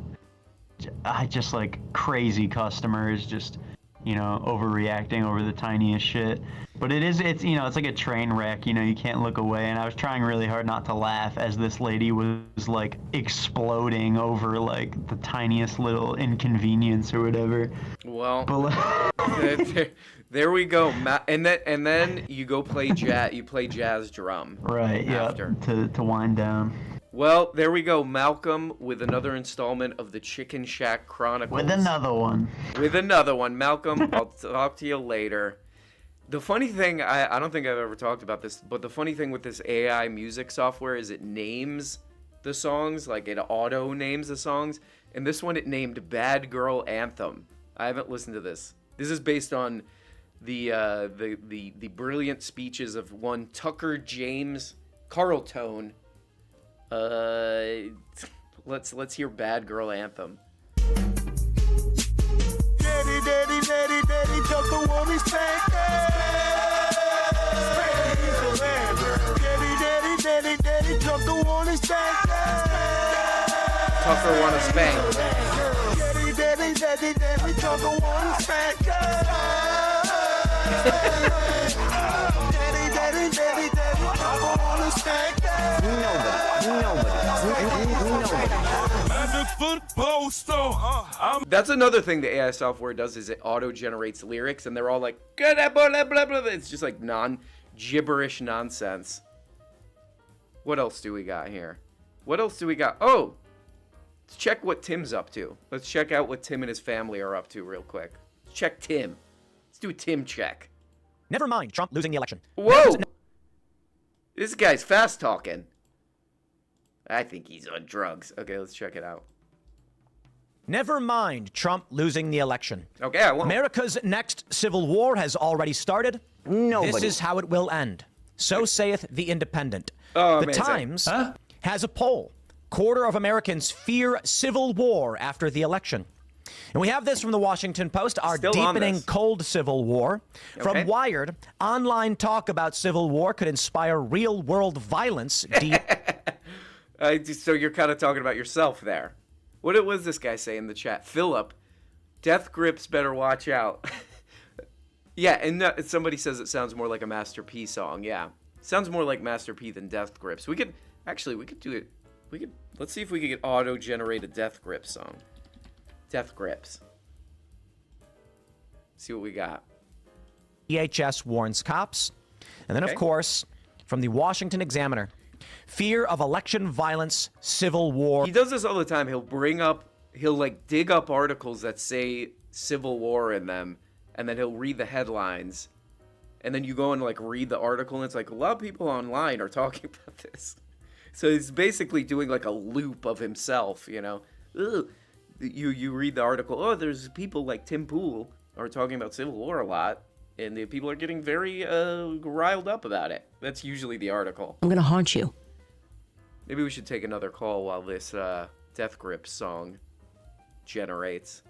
crazy customers just, you know, overreacting over the tiniest shit. But it's like a train wreck, you know, you can't look away. And I was trying really hard not to laugh as this lady was like exploding over like the tiniest little inconvenience or whatever. Well, there we go. And then you go play jazz. You play jazz drum. Right. After. Yeah. To wind down. Well, there we go. Malcolm with another installment of the Chicken Shack Chronicles. With another one. Malcolm, I'll talk to you later. The funny thing, I don't think I've ever talked about this, but the funny thing with this AI music software is it names the songs, like it auto names the songs. And this one, it named Bad Girl Anthem. I haven't listened to this. This is based on the brilliant speeches of one Tucker James Carlton. Let's hear Bad Girl Anthem. Daddy, daddy, daddy, daddy, Tucker want his spank. Daddy, daddy, daddy, daddy, Tucker want his spank. Tucker want to spank. Daddy, daddy, daddy, daddy, Tucker want his spank. Daddy, daddy, daddy, daddy, Tucker want his spank. That's another thing the AI software does, is it auto-generates lyrics, and they're all like, it's just like gibberish nonsense. What else do we got here? Oh, let's check what Tim's up to. Let's check out what Tim and his family are up to real quick. Let's check Tim. Let's do a Tim check. Never mind Trump losing the election. Whoa! This guy's fast talking. I think he's on drugs. Okay, let's check it out. Never mind Trump losing the election. Okay, I won't. America's next civil war has already started. Nobody. This is how it will end. So saith the Independent. Oh, the amazing. Times has a poll. Quarter of Americans fear civil war after the election. And we have this from the Washington Post, our deepening cold civil war. Okay. From Wired, online talk about civil war could inspire real-world violence. So you're kind of talking about yourself there. What was this guy say in the chat? Philip Death Grips better watch out. Yeah, and somebody says it sounds more like a Master P song. Yeah, sounds more like Master P than Death Grips. We could do it. Let's see if we could get auto-generate a Death Grips song. Death Grips. See what we got. DHS warns cops. And then, of course, from the Washington Examiner, fear of election violence, civil war. He does this all the time. He'll like dig up articles that say civil war in them, and then he'll read the headlines. And then you go and like read the article, and it's like a lot of people online are talking about this. So he's basically doing like a loop of himself, you know. Ugh. You read the article, oh, there's people like Tim Pool are talking about civil war a lot. And the people are getting very riled up about it. That's usually the article. I'm gonna haunt you. Maybe we should take another call while this Death Grip song generates.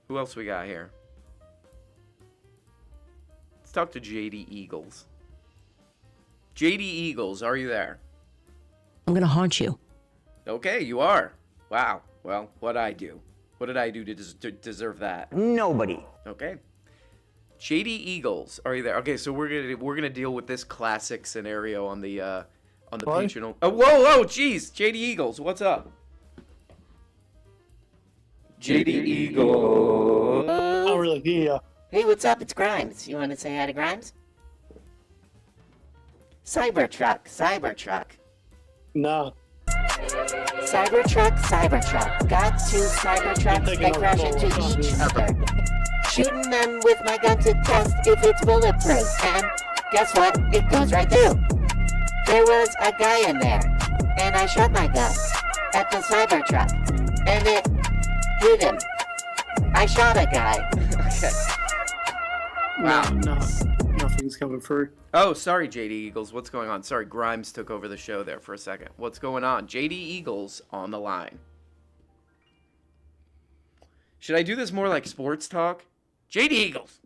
Who else we got here? Let's talk to JD Eagles. JD Eagles, are you there? I'm gonna haunt you. Okay, you are. Wow. Well, what'd I do? What did I do to deserve that? Nobody. Okay. JD Eagles, are you there? Okay, so we're gonna deal with this classic scenario on the Patron. Oh, whoa, jeez, JD Eagles, what's up? JD Eagles. Oh, really? Yeah. Hey, what's up? It's Grimes. You want to say hi to Grimes? Cybertruck. No. Cybertruck. Got two Cybertrucks. They crash into each other. Shooting them with my gun to test if it's bulletproof. And guess what? It goes right through. There was a guy in there, and I shot my gun at the Cybertruck, and it hit him. I shot a guy. Okay. Wow. Nothing's coming through. Oh, sorry, JD Eagles. What's going on? Sorry, Grimes took over the show there for a second. What's going on? JD Eagles on the line. Should I do this more like sports talk? JD Eagles,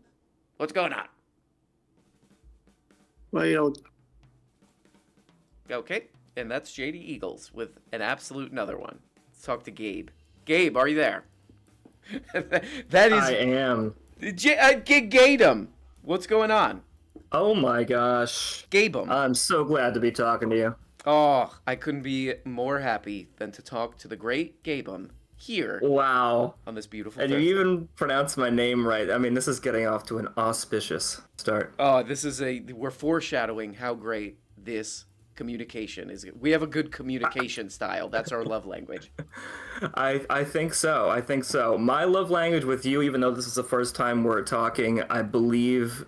what's going on? Well, you know. Okay, and that's JD Eagles with an absolute another one. Let's talk to Gabe. Gabe, are you there? That is. I am. Gabe, what's going on? Oh my gosh. Gabe, I'm so glad to be talking to you. Oh, I couldn't be more happy than to talk to the great Gabe here. Wow. On this beautiful And Thursday. you even pronounced my name right. I mean, this is getting off to an auspicious start. Oh, we're foreshadowing how great this communication is. We have a good communication style. That's our love language. I think so. My love language with you, even though this is the first time we're talking, I believe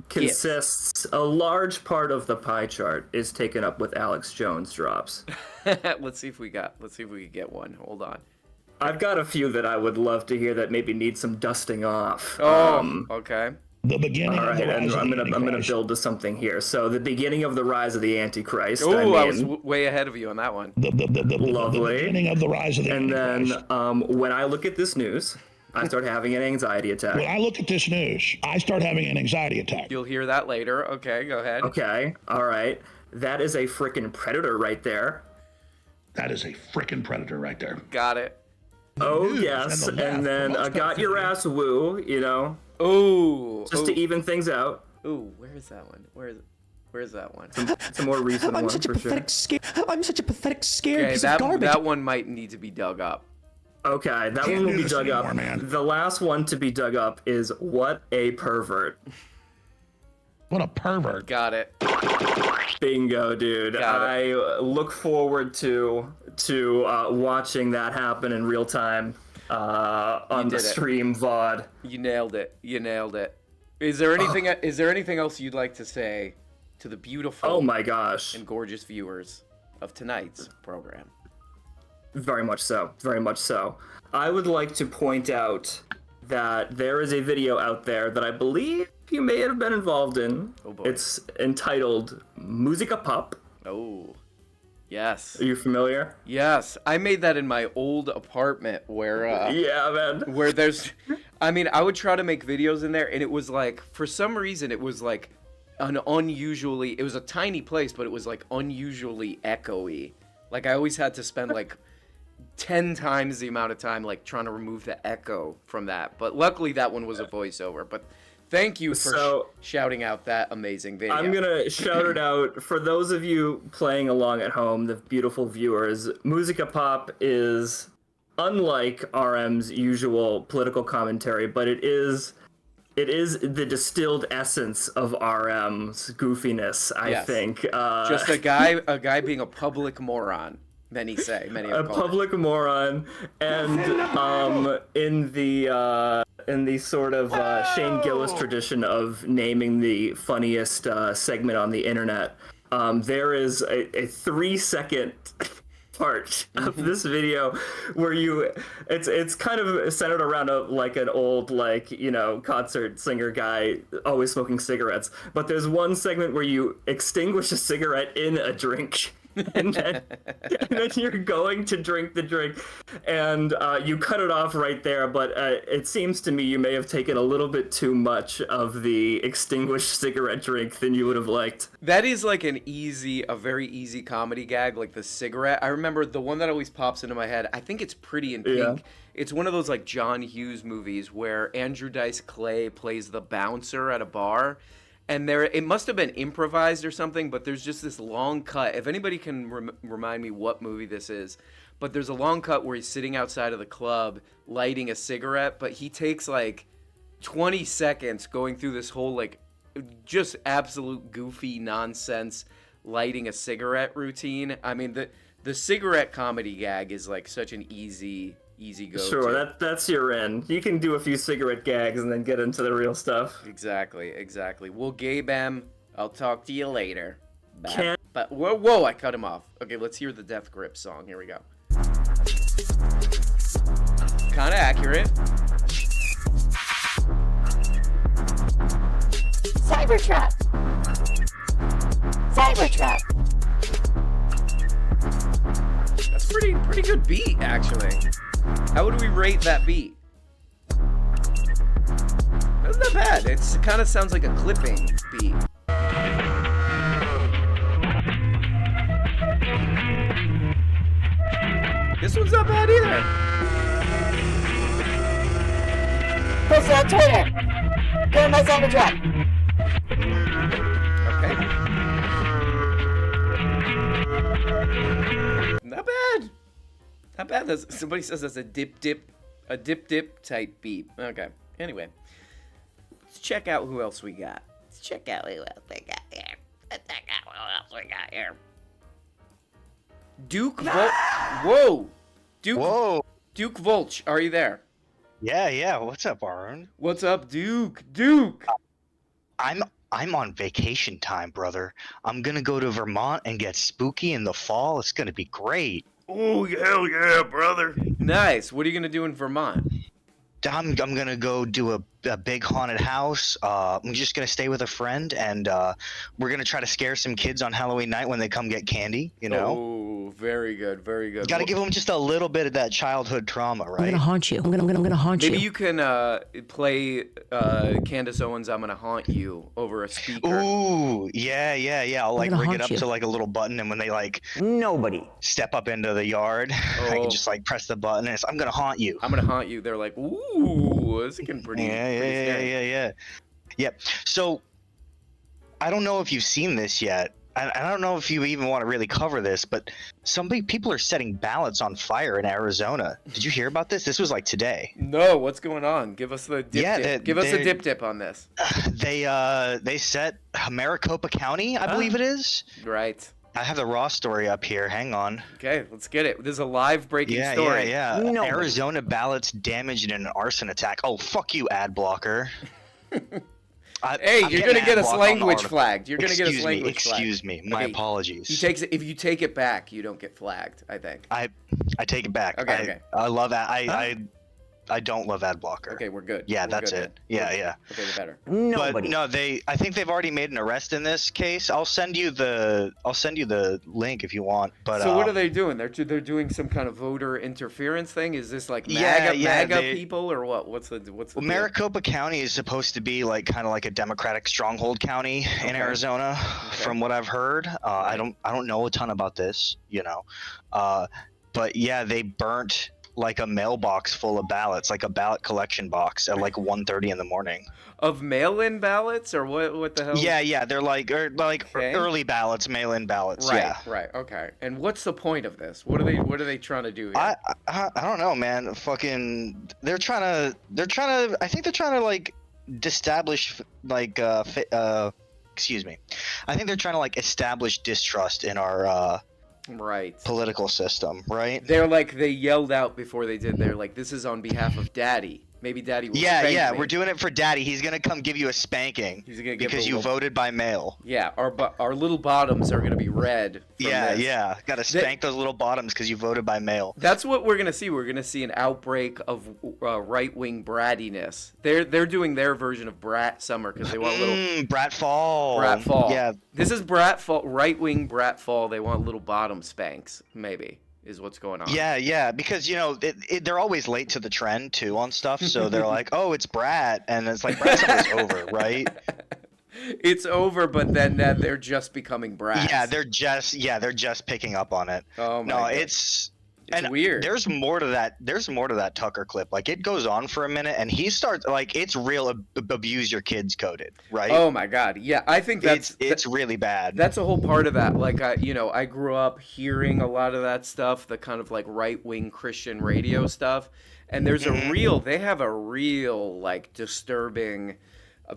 consists a large part of the pie chart is taken up with Alex Jones drops. Let's see if we can get one. Hold on. I've got a few that I would love to hear that maybe need some dusting off. Oh, okay. The beginning of the rise I'm of the gonna build to something here. So the beginning of the rise of the Antichrist. Oh, I was way ahead of you on that one. Lovely. The beginning of the rise of the Antichrist. And then when I look at this news, I start having an anxiety attack. When I look at this news, I start having an anxiety attack. You'll hear that later. Okay, go ahead. Okay, all right. That is a frickin' predator right there. That is a frickin' predator right there. Got it. Oh, yes. And then I got your ass woo, you know. Oh. Just to even things out. Ooh, where is that one? Where's that one? It's a more recent one, for sure. I'm such a pathetic, scared piece of garbage. That one might need to be dug up. Okay, that one will be dug up. The last one to be dug up is what a pervert. What a pervert. Got it. Bingo, dude. I look forward to watching that happen in real time on the stream VOD. You nailed it. Is there anything else you'd like to say to the beautiful oh my gosh and gorgeous viewers of tonight's program? Very much so. I would like to point out that there is a video out there that I believe you may have been involved in. Oh boy. It's entitled Musica Pop. Oh, yes. Are you familiar? Yes, I made that in my old apartment where yeah, man. Where there's I mean, I would try to make videos in there and it was like for some reason it was like it was a tiny place but it was like unusually echoey. Like I always had to spend like 10 times the amount of time, like, trying to remove the echo from that. But luckily, that one was a voiceover. But thank you for shouting out that amazing video. I'm going to shout it out. For those of you playing along at home, the beautiful viewers, Musica Pop is unlike RM's usual political commentary, but it is the distilled essence of RM's goofiness, I think. Just a guy being a public moron. Many say, many a public moron, and in the sort of Shane Gillis tradition of naming the funniest segment on the internet, there is a 3-second part of this video where it's kind of centered around an old concert singer guy always smoking cigarettes, but there's one segment where you extinguish a cigarette in a drink. and then you're going to drink the drink, and you cut it off right there. But it seems to me you may have taken a little bit too much of the extinguished cigarette drink than you would have liked. That is like a very easy comedy gag, like the cigarette. I remember the one that always pops into my head. I think it's Pretty in Pink. Yeah. It's one of those like John Hughes movies where Andrew Dice Clay plays the bouncer at a bar. And it must have been improvised or something, but there's just this long cut. If anybody can remind me what movie this is, but there's a long cut where he's sitting outside of the club lighting a cigarette, but he takes like 20 seconds going through this whole like just absolute goofy nonsense lighting a cigarette routine. I mean, the cigarette comedy gag is like such an easy go. Sure, that's your end. You can do a few cigarette gags and then get into the real stuff. Exactly. Well, Gabe M, I'll talk to you later. But whoa, I cut him off. Okay, let's hear the Death Grip song. Here we go. Kind of accurate. Cybertrap. That's pretty good beat, actually. How would we rate that beat? That's not bad. It kind of sounds like a clipping beat. This one's not bad either. Post it on Twitter. Go to my Cybertrap. Okay. Not bad. Not bad. Somebody says that's a dip type beat. Okay. Anyway, let's check out who else we got. Duke Whoa. Duke Volch, are you there? Yeah. What's up, Aaron? What's up, Duke? I'm on vacation time, brother. I'm gonna go to Vermont and get spooky in the fall. It's gonna be great. Oh, hell yeah, brother. Nice. What are you going to do in Vermont? I'm going to go do a big haunted house. I'm just going to stay with a friend, and we're going to try to scare some kids on Halloween night when they come get candy, you know? Oh, very good. Got to give them just a little bit of that childhood trauma, right? I'm going to haunt you. I'm going to haunt you. Maybe you can play Candace Owens' I'm going to haunt you over a speaker. Ooh, yeah. I'll like rig it up to like a little button, and when they like nobody step up into the yard, I can just like press the button, and it's I'm going to haunt you. I'm going to haunt you. They're like, ooh, this is getting pretty Yeah. Yep. So, I don't know if you've seen this yet. I don't know if you even want to really cover this, but some people are setting ballots on fire in Arizona. Did you hear about this? This was like today. No, what's going on? Give us the dip. Give us a dip on this. They set Maricopa County, I believe it is. Right. I have the raw story up here. Hang on. Okay, let's get it. There's a live breaking story. Yeah. Arizona ballots damaged in an arson attack. Oh, fuck you, ad blocker. Hey, you're going to get us language flagged. You're going to get us language flagged. Excuse me. My apologies. If you take it back, you don't get flagged, I think. I take it back. Okay. I love that. I don't love ad blocker. Okay, we're good. Yeah, we're that's good it. Yeah. Okay, we're better. But no, I think they've already made an arrest in this case. I'll send you the link if you want. But so what are they doing? They're doing some kind of voter interference thing? Is this like MAGA people or what? What's the deal? Maricopa County is supposed to be like kind of like a Democratic stronghold county in Arizona, from what I've heard. I don't know a ton about this, you know. but yeah, they burnt like a mailbox full of ballots, like a ballot collection box at like 1:30 in the morning. Of mail-in ballots or what the hell? Yeah, they're like early ballots, mail-in ballots. Right, Yeah. right, okay. And what's the point of this? What are they trying to do here? I don't know, man. Fucking, they're trying to. I think they're trying to like establish like excuse me. I think they're trying to like establish distrust in our right political system, right? They're like, they yelled out before they did. They're like, this is on behalf of Daddy. Maybe Daddy will spank me. We're doing it for Daddy. He's gonna come give you a spanking because you voted by mail. Yeah, our little bottoms are gonna be red. Yeah. Gotta spank those little bottoms because you voted by mail. That's what we're gonna see. We're gonna see an outbreak of right-wing brattiness. They're doing their version of Brat Summer because they want little Brat Fall. Brat Fall. Yeah. This is Brat Fall. Right-wing Brat Fall. They want little bottom spanks. Maybe is what's going on. Yeah, because they're always late to the trend too on stuff, so they're like, oh, it's Brat, and it's like Brat Summer's over, right? It's over, but then they're just becoming brats. Yeah, they're just picking up on it. Oh my God. It's weird. There's more to that. There's more to that Tucker clip. Like it goes on for a minute, and he starts like it's real abuse your kids coded, right? Oh my God, yeah, I think it's really bad. That's a whole part of that. Like I grew up hearing a lot of that stuff, the kind of like right-wing Christian radio stuff, and there's they have a real like disturbing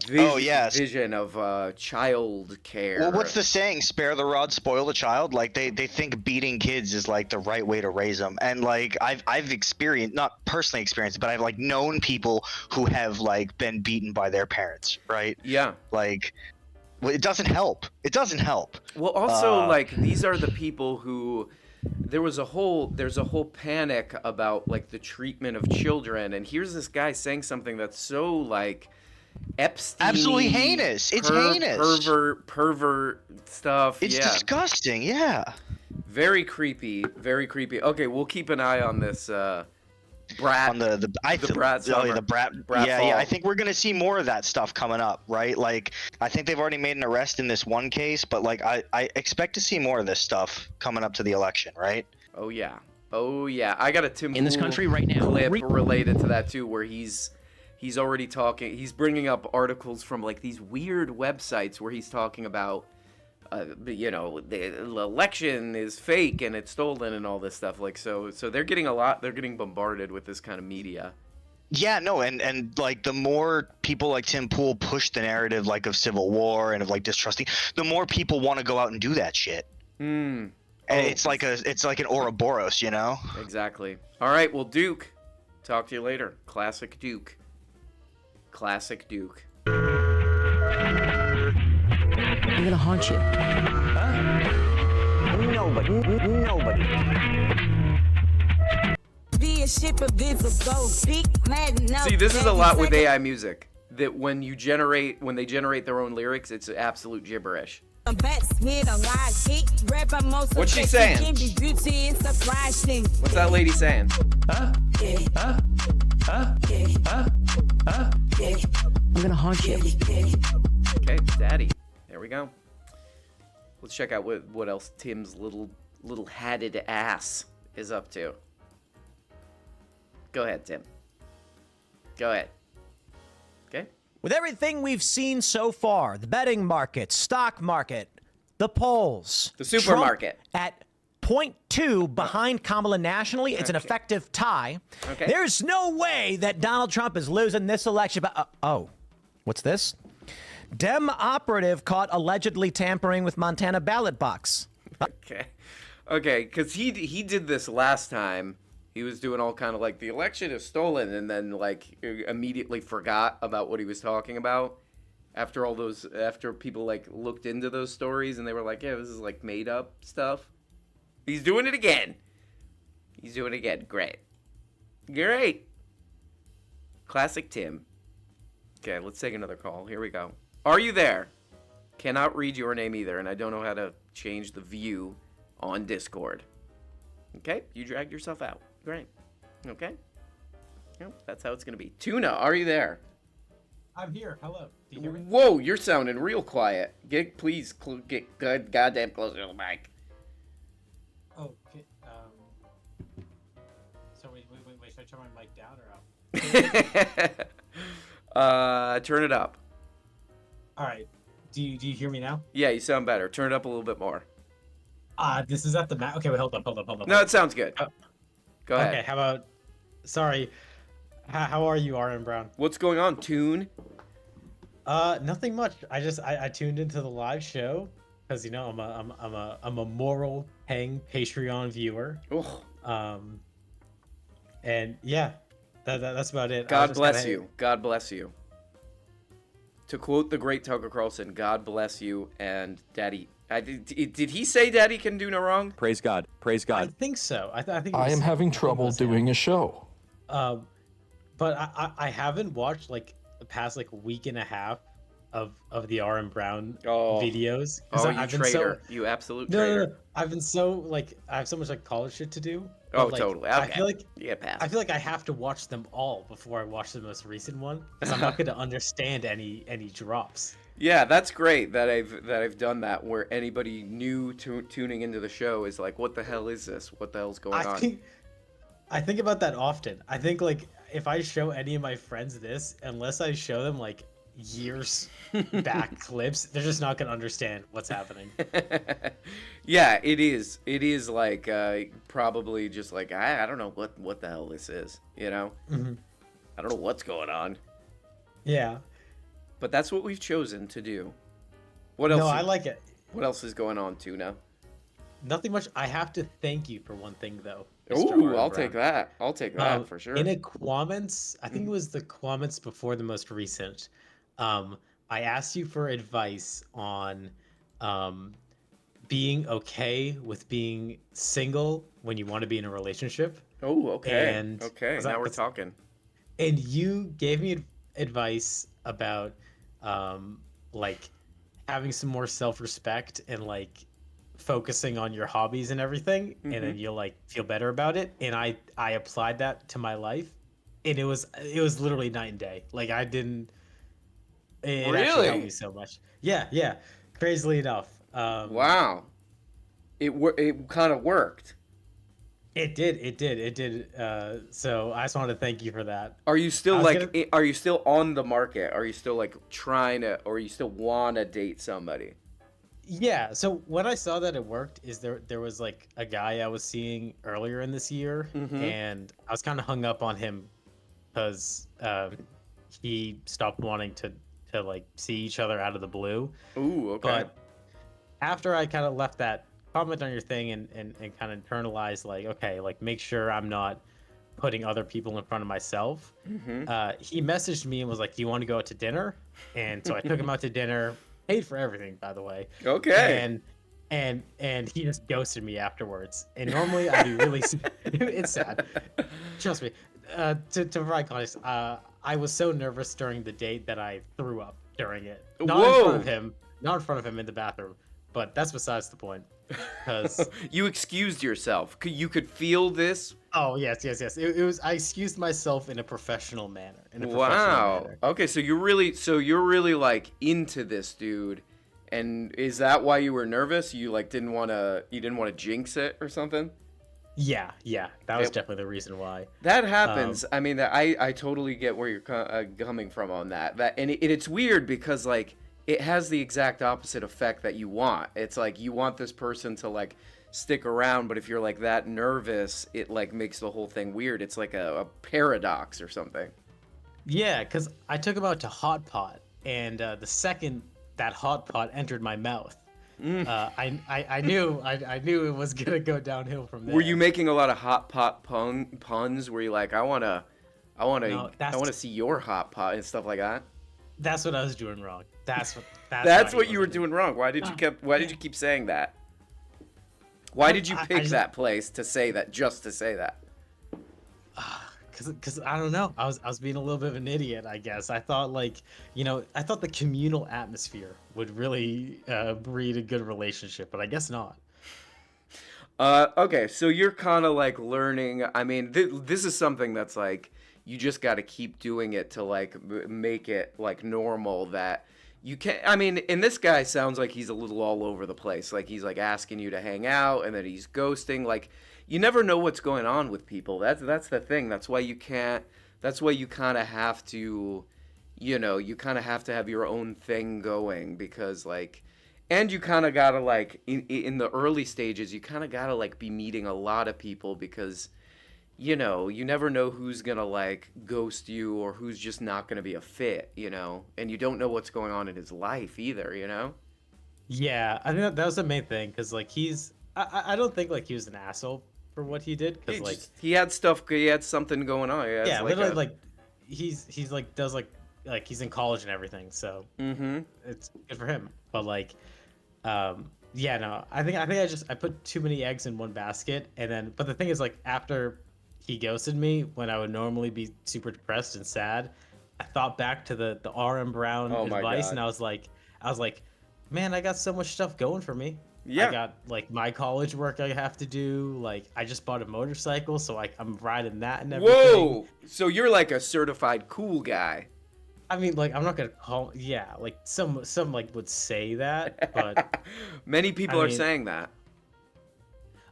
vision of child care. Well, what's the saying? Spare the rod, spoil the child. Like they think beating kids is like the right way to raise them. And like I've experienced, not personally experienced, but I've like known people who have like been beaten by their parents, right? Yeah. Like it doesn't help. It doesn't help. Well, also like these are the people who there's a whole panic about like the treatment of children, and here's this guy saying something that's so like Epstein, absolutely heinous. It's heinous. Pervert stuff. It's disgusting. Yeah. Very creepy. Very creepy. Okay, we'll keep an eye on this. Brat. On the Brat. Summer. The Brat. Yeah. I think we're gonna see more of that stuff coming up, right? Like I think they've already made an arrest in this one case, but like I expect to see more of this stuff coming up to the election, right? Oh yeah. I got a Tim in this country right now clip related to that too, where he's already talking. He's bringing up articles from like these weird websites where he's talking about, the election is fake and it's stolen and all this stuff. Like so they're getting they're getting bombarded with this kind of media. Yeah, no, and like the more people like Tim Pool push the narrative like of civil war and of like distrusting, the more people want to go out and do that shit. And it's like an Ouroboros, you know? Exactly. All right, well, Duke, talk to you later. Classic Duke. I'm gonna haunt you. Huh? Nobody. See, this is a lot with AI music. That when they generate their own lyrics, it's absolute gibberish. What's she saying? What's that lady saying? I'm gonna haunt you. Okay, Daddy. There we go. Let's check out what else Tim's little hatted ass is up to. Go ahead, Tim. Go ahead. Okay. With everything we've seen so far, the betting market, stock market, the polls, the supermarket, Trump at 0.2 behind Kamala nationally. It's an effective tie. Okay. There's no way that Donald Trump is losing this election. What's this? Dem operative caught allegedly tampering with Montana ballot box. Okay, because he did this last time. He was doing all kind of like the election is stolen, and then like immediately forgot about what he was talking about. After people like looked into those stories and they were like, yeah, this is like made up stuff. He's doing it again. Great. Classic Tim. Okay, let's take another call. Here we go. Are you there? Cannot read your name either, and I don't know how to change the view on Discord. Okay, you dragged yourself out. Great. Okay. Yep, that's how it's going to be. Tuna, are you there? I'm here. Hello. Do you hear me? Whoa, you're sounding real quiet. Please get goddamn closer to the mic. Okay. Wait. Should I turn my mic down or up? Turn it up. All right. Do you hear me now? Yeah, you sound better. Turn it up a little bit more. This is at the Mac. Okay, wait, hold up. No, it sounds good. Go ahead. Okay, how about? Sorry. How are you, R.M. Brown? What's going on, Tune? Nothing much. I tuned into the live show because I'm a moral paying Patreon viewer. And yeah, that's about it. God bless you. God bless you. To quote the great Tucker Carlson, God bless you and Daddy. Did he say Daddy can do no wrong? Praise God. Praise God. I think so. I think. I am having trouble doing a show. But I haven't watched like the past like week and a half of the RM Brown videos. Oh, you traitor! You absolute traitor. No. I've been so like I have so much like college shit to do. Oh, like, totally. Okay. I feel like I have to watch them all before I watch the most recent one because I'm not going to understand any drops. Yeah, that's great that I've done that where anybody new tuning into the show is like, what the hell is this? What the hell's going on? I think about that often. I think like if I show any of my friends this, unless I show them like years back clips, they're just not gonna understand what's happening. Yeah, it is like probably just like I don't know what the hell this is, you know. Mm-hmm. I don't know what's going on. Yeah, but that's what we've chosen to do. What else? No, I like it. What else is going on, Tuna? Nothing much. I have to thank you for one thing though. Ooh, I'll take that. I'll take that for sure. In a comments, I think it was the comments before the most recent. I asked you for advice on being okay with being single when you want to be in a relationship. Oh, okay. And okay, now we're talking. And you gave me advice about like having some more self-respect and like focusing on your hobbies and everything, and then you'll like feel better about it. And I applied that to my life, and it was literally night and day. Like I didn't. It actually helped me so much. Yeah. Crazily enough. Wow. It kind of worked. It did. So I just wanted to thank you for that. Are you still are you still on the market? Are you still like trying to, or you still want to date somebody? Yeah. So when I saw that it worked, is there was like a guy I was seeing earlier in this year, and I was kind of hung up on him because he stopped wanting to like see each other out of the blue. Ooh, okay. But after I kind of left that comment on your thing and kind of internalized like, okay, like make sure I'm not putting other people in front of myself. He messaged me and was like, do you want to go out to dinner? And so I took him out to dinner, paid for everything, by the way. Okay. And he just ghosted me afterwards. And normally I'd be really, it's sad. Trust me. To provide context, I was so nervous during the date that I threw up during it. Not in front of him in the bathroom, but that's besides the point. Because you excused yourself. You could feel this. Oh yes. It was. I excused myself in a professional manner. Wow. Okay, so you're really like into this dude, and is that why you were nervous? You like didn't want to jinx it or something? Yeah. That was definitely the reason why. That happens. I mean, I totally get where you're coming from on that. And it's weird because like it has the exact opposite effect that you want. It's like you want this person to like stick around, but if you're like that nervous, it like makes the whole thing weird. It's like a paradox or something. Yeah, because I took him out to Hot Pot, and the second that Hot Pot entered my mouth, I knew it was gonna go downhill from there. Were you making a lot of hot pot puns? Were you like, I wanna see your hot pot and stuff like that? That's what I was doing wrong. That's what you were doing wrong. Why did you keep saying that? Why did you pick that place to say that, just to say that? Because I don't know. I was being a little bit of an idiot, I guess. I thought I thought the communal atmosphere would really breed a good relationship, but I guess not. Okay, so you're kind of like learning. I mean, this is something that's like you just got to keep doing it to like make it like normal that you can't. I mean, and this guy sounds like he's a little all over the place. Like he's like asking you to hang out and then he's ghosting. Like you never know what's going on with people. That's the thing. That's why you can't. That's why you kind of have to, you kind of have to have your own thing going, because like, and you kind of gotta like in the early stages, you kind of gotta like be meeting a lot of people, because you never know who's gonna like ghost you or who's just not gonna be a fit, and you don't know what's going on in his life either, Yeah, I think that was the main thing, because like I don't think like he was an asshole for what he did, because like he had something going on. Yeah, literally like he's like does like he's in college and everything, so it's good for him. But like, yeah, no, I think I put too many eggs in one basket, and then but the thing is like after he ghosted me when I would normally be super depressed and sad, I thought back to the RM Brown advice, and I was like, man, I got so much stuff going for me. Yeah. I got like my college work I have to do. Like I just bought a motorcycle, so I'm riding that and everything. Whoa! So you're like a certified cool guy. I mean, like I'm not gonna call. Yeah, like some like would say that, but many people are saying that.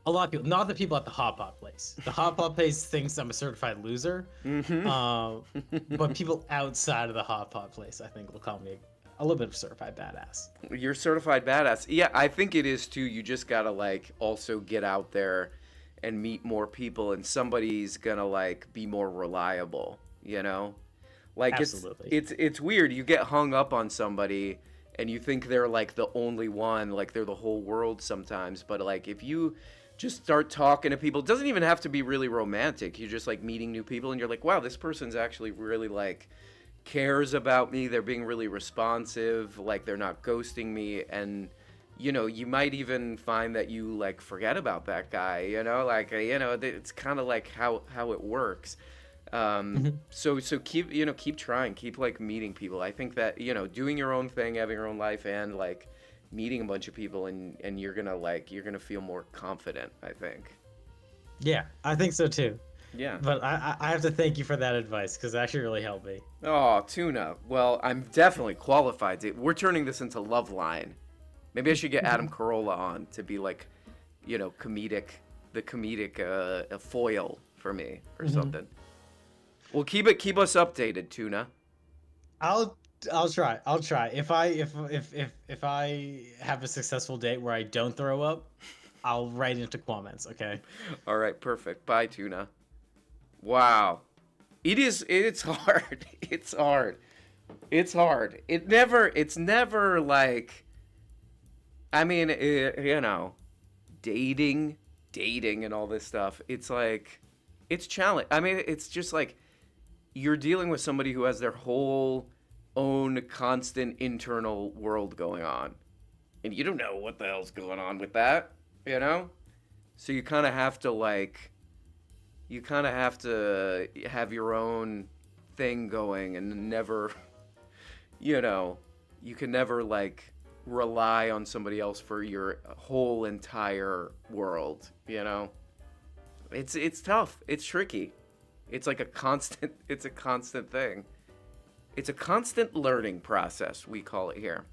A lot of people, not the people at the hot pot place. The hot pot place thinks I'm a certified loser. But people outside of the hot pot place, I think, will call me a little bit of certified badass. You're certified badass. Yeah, I think it is too. You just gotta like also get out there and meet more people, and somebody's gonna like be more reliable, Like Absolutely. it's weird. You get hung up on somebody and you think they're like the only one, like they're the whole world sometimes, but like if you just start talking to people, it doesn't even have to be really romantic. You're just like meeting new people and you're like, wow, this person's actually really like cares about me. They're being really responsive, like they're not ghosting me, and you might even find that you like forget about that guy, it's kind of like how it works. So keep trying, keep like meeting people. I think that doing your own thing, having your own life, and like meeting a bunch of people, and you're gonna feel more confident, I think. Yeah, I think so too. Yeah. But I have to thank you for that advice, because it actually really helped me. Oh, Tuna. Well, I'm definitely qualified we're turning this into Love Line. Maybe I should get Adam Carolla on to be like, the comedic a foil for me or something. Well, keep us updated, Tuna. I'll try. If I have a successful date where I don't throw up, I'll write into comments, okay? All right, perfect. Bye, Tuna. Wow. It's hard. It's hard. It's never like, I mean, dating and all this stuff. It's like, it's challenge. I mean, it's just like, you're dealing with somebody who has their whole own constant internal world going on, and you don't know what the hell's going on with that, so you kind of have to have your own thing going, and never you can never like rely on somebody else for your whole entire world. It's tough, it's tricky. It's like a constant thing. It's a constant learning process, we call it here.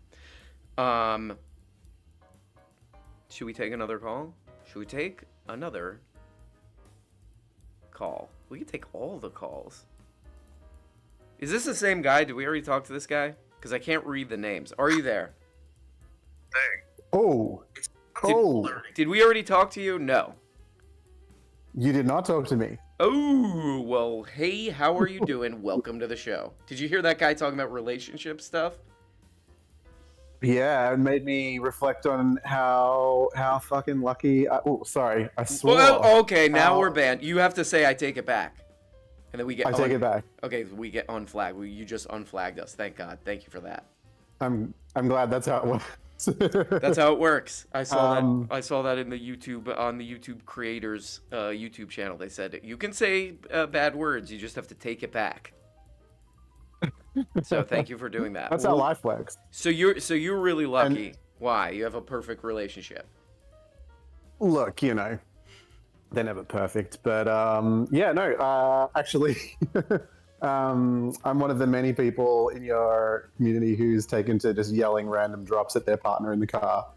Should we take another call? Should we take another call? We can take all the calls. Is this the same guy? Did we already talk to this guy? Because I can't read the names. Are you there? Did we already talk to you? No. You did not talk to me. Oh, well, hey, how are you doing? Welcome to the show. Did you hear that guy talking about relationship stuff? Yeah, it made me reflect on how fucking lucky. I swore. Well, okay, now we're banned. You have to say I take it back, and then we get. Take it back. Okay, we get unflagged. You just unflagged us. Thank God. Thank you for that. I'm glad that's how it was. That's how it works. I saw that in the YouTube creators YouTube channel. They said you can say bad words. You just have to take it back. So thank you for doing that. That's how life works. So you're really lucky. Why? You have a perfect relationship. Look, they're never perfect, but actually, I'm one of the many people in your community who's taken to just yelling random drops at their partner in the car.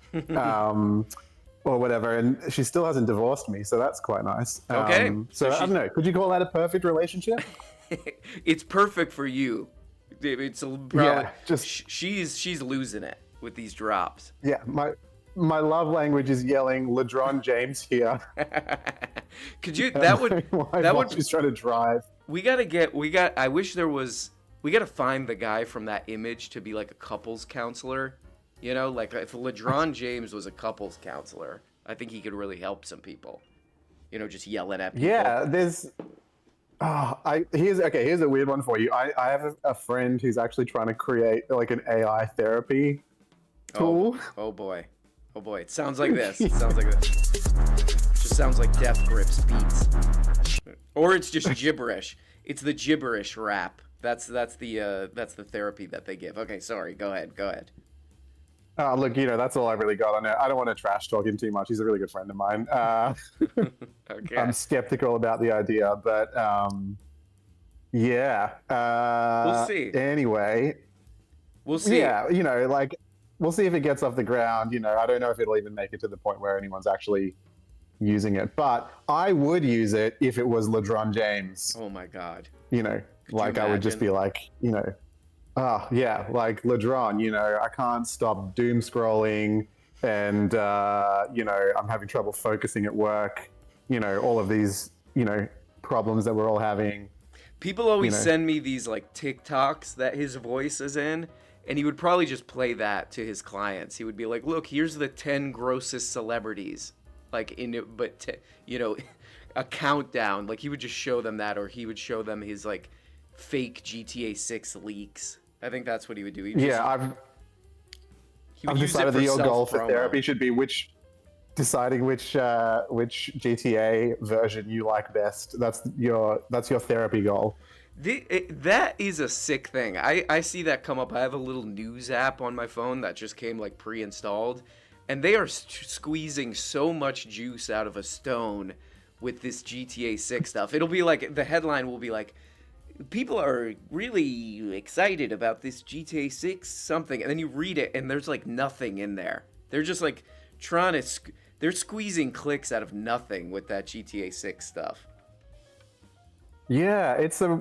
or whatever, and she still hasn't divorced me, so that's quite nice. Okay. So I don't know. Could you call that a perfect relationship? It's perfect for you. It's probably she's losing it with these drops. Yeah, my love language is yelling LeBron James here. Could you? That would. She's trying to drive. We gotta find the guy from that image to be like a couples counselor. You know, like if LeBron James was a couples counselor, I think he could really help some people. You know, just yelling at people. Yeah, there's. Here's a weird one for you. I have a friend who's actually trying to create like an AI therapy tool. Oh boy. It sounds like this. It just sounds like Death Grips beats. Or it's just gibberish. It's the gibberish rap. That's the therapy that they give. Okay, sorry. Go ahead. Look, that's all I really got on it. I don't want to trash talk him too much. He's a really good friend of mine. Okay. I'm skeptical about the idea, but yeah. We'll see. Anyway. We'll see. Yeah, we'll see if it gets off the ground. I don't know if it'll even make it to the point where anyone's actually using it. But I would use it if it was LeBron James. Oh my God. I would just be like, like LeBron, I can't stop doom scrolling and, I'm having trouble focusing at work. All of these, problems that we're all having. People always send me these like TikToks that his voice is in. And he would probably just play that to his clients. He would be like, "Look, here's the 10 grossest celebrities," like a countdown. Like he would just show them that, or he would show them his like fake GTA 6 leaks. I think that's what he would do. I've decided that your goal for therapy should be deciding which GTA version you like best. That's your therapy goal. That is a sick thing. I see that come up. I have a little news app on my phone that just came like pre-installed, and they are squeezing so much juice out of a stone with this GTA 6 stuff. It'll be like, the headline will be like, people are really excited about this GTA 6 something, and then you read it and there's like nothing in there. They're just like they're squeezing clicks out of nothing with that GTA 6 stuff. Yeah, it's your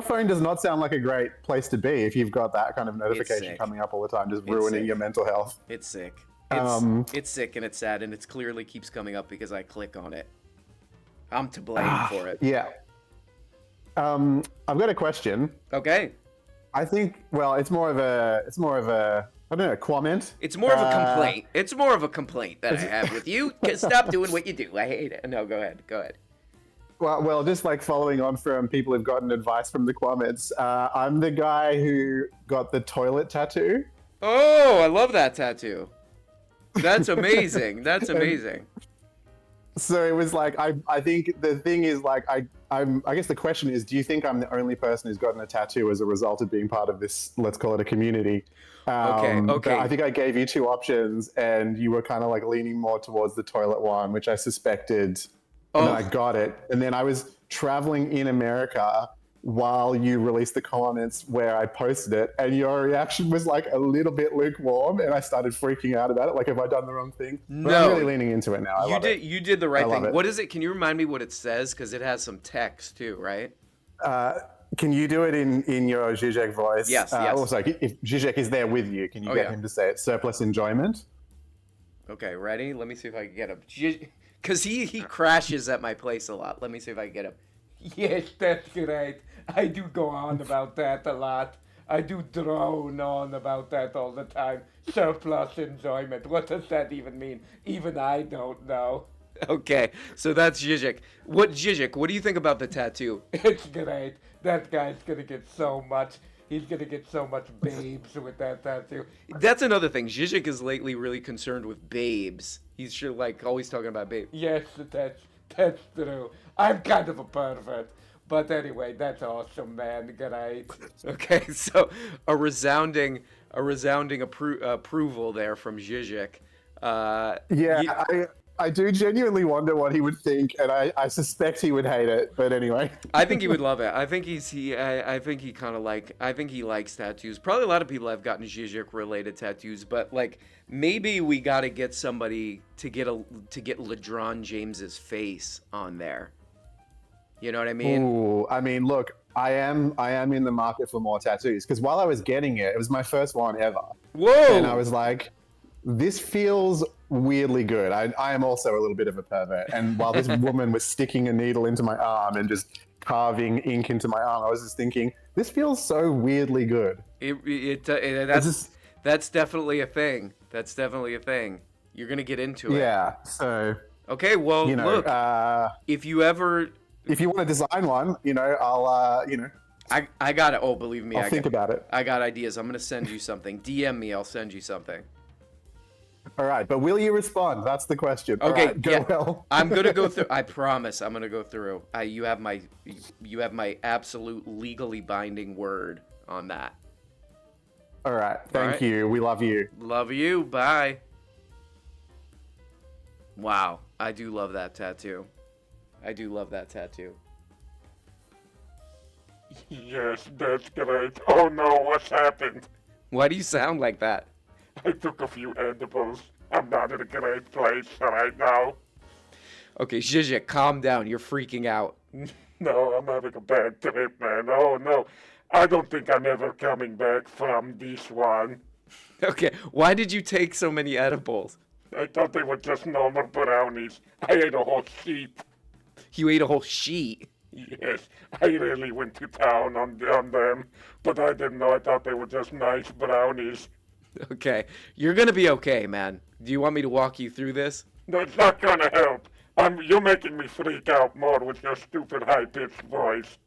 phone does not sound like a great place to be if you've got that kind of notification coming up all the time, just ruining your mental health. It's sick. It's sick and it's sad, and it clearly keeps coming up because I click on it. I'm to blame for it. Yeah. I've got a question. Okay. I think, it's more of a I don't know, comment. It's more of a complaint. It's more of a complaint that I have with you. Stop doing what you do. I hate it. No, go ahead. Well, just like following on from people who've gotten advice from the comments, I'm the guy who got the toilet tattoo. Oh, I love that tattoo. That's amazing. That's amazing. So it was like, I think the thing is like, I guess the question is, do you think I'm the only person who's gotten a tattoo as a result of being part of this, let's call it a community? Okay. I think I gave you two options and you were kind of like leaning more towards the toilet one, which I suspected. And then I got it. And then I was traveling in America while you released the comments where I posted it, and your reaction was like a little bit lukewarm, and I started freaking out about it. Like, have I done the wrong thing? But I'm really leaning into it now. You did the right thing. What is it? Can you remind me what it says? Because it has some text too, right? Can you do it in your Zizek voice? Yes. Also, if Zizek is there with you, can you get him to say it? Surplus enjoyment. Okay, ready? Let me see if I can get him. Because he crashes at my place a lot. Let me see if I can get him. Yes, that's great. I do go on about that a lot. I do drone on about that all the time. Surplus enjoyment. What does that even mean? Even I don't know. Okay, so that's Zizek. What do you think about the tattoo? It's great. That guy's gonna get so much. He's gonna get so much babes with that tattoo. That's another thing. Zizek is lately really concerned with babes. He's sure like always talking about babes. Yes, that's true. I'm kind of a pervert. But anyway, that's awesome, man. Great. Okay, so a resounding approval there from Zizek. I do genuinely wonder what he would think, and I suspect he would hate it. But anyway, I think he would love it. I think I think he kind of I think he likes tattoos. Probably a lot of people have gotten Zizek related tattoos, but like maybe we got to get somebody to get LeBron James's face on there. You know what I mean? Ooh, I mean, look, I am in the market for more tattoos because while I was getting it, it was my first one ever. Whoa! And I was like, this feels weirdly good. I am also a little bit of a pervert, and while this woman was sticking a needle into my arm and just carving ink into my arm, I was just thinking, this feels so weirdly good. That's definitely a thing. That's definitely a thing. You're gonna get into it. Yeah. So. Okay. Well, look. If you want to design one, I'll. I got it. Oh, believe me, I'll think about it. I got ideas. I'm gonna send you something. DM me. I'll send you something. All right, but will you respond? That's the question. Okay, all right, go well. I'm gonna go through. I promise, I'm gonna go through. You have my absolute legally binding word on that. All right, thank you. We love you. Love you. Bye. Wow, I do love that tattoo. I do love that tattoo. Yes, that's great. Oh no, what's happened? Why do you sound like that? I took a few edibles. I'm not in a great place right now. Okay, Zizek, calm down. You're freaking out. No, I'm having a bad trip, man. Oh no, I don't think I'm ever coming back from this one. Okay, why did you take so many edibles? I thought they were just normal brownies. I ate a whole sheet. You ate a whole sheet? Yes, I really went to town on them, but I didn't know. I thought they were just nice brownies. Okay, you're gonna be okay, man. Do you want me to walk you through this? No, it's not gonna help. You're making me freak out more with your stupid high-pitched voice.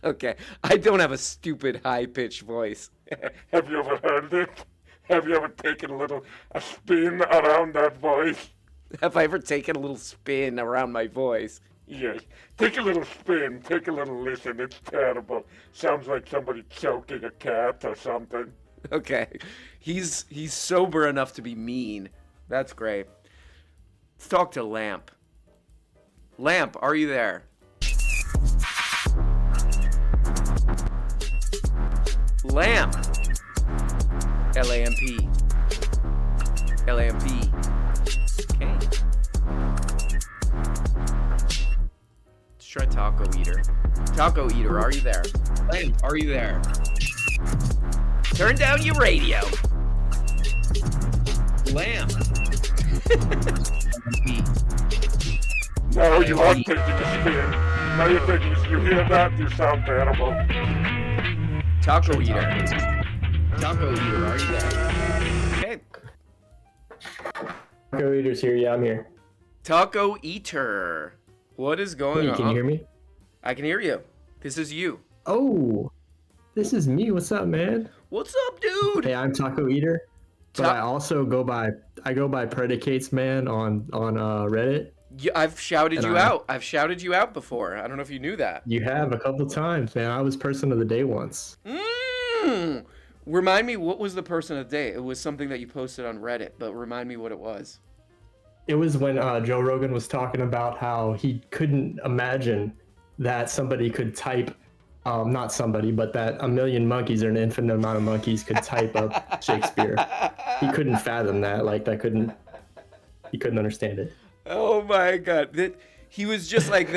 Okay, I don't have a stupid high-pitched voice. Have you ever heard it? Have you ever taken a spin around that voice? Have I ever taken a little spin around my voice? Yes. Take a little spin. Take a little listen. It's terrible. Sounds like somebody choking a cat or something. Okay. He's sober enough to be mean. That's great. Let's talk to Lamp. Lamp, are you there? Lamp. L-A-M-P. L-A-M-P. Okay. Let's try Taco Eater. Taco Eater, are you there? Lamp, are you there? Turn down your radio. Lamp. No, you aren't taking a spin. Now you're taking a spin. You hear that? You sound terrible. Taco Eater. Taco Eater, are you there? Okay. Taco Eater's here. Yeah, I'm here. Taco Eater. What is going on? Can you hear me? I can hear you. This is you. Oh, this is me. What's up, man? What's up, dude? Hey, I'm Taco Eater, but I also go by Predicates Man on Reddit. Yeah, I've shouted you out. I've shouted you out before. I don't know if you knew that. You have a couple times, man. I was person of the day once. Remind me, what was the person of the day? It was something that you posted on Reddit, but remind me what it was. It was when Joe Rogan was talking about how he couldn't imagine that somebody could type, not somebody, but that a million monkeys or an infinite amount of monkeys could type up Shakespeare. He couldn't fathom that. He couldn't understand it. Oh my God. He was just like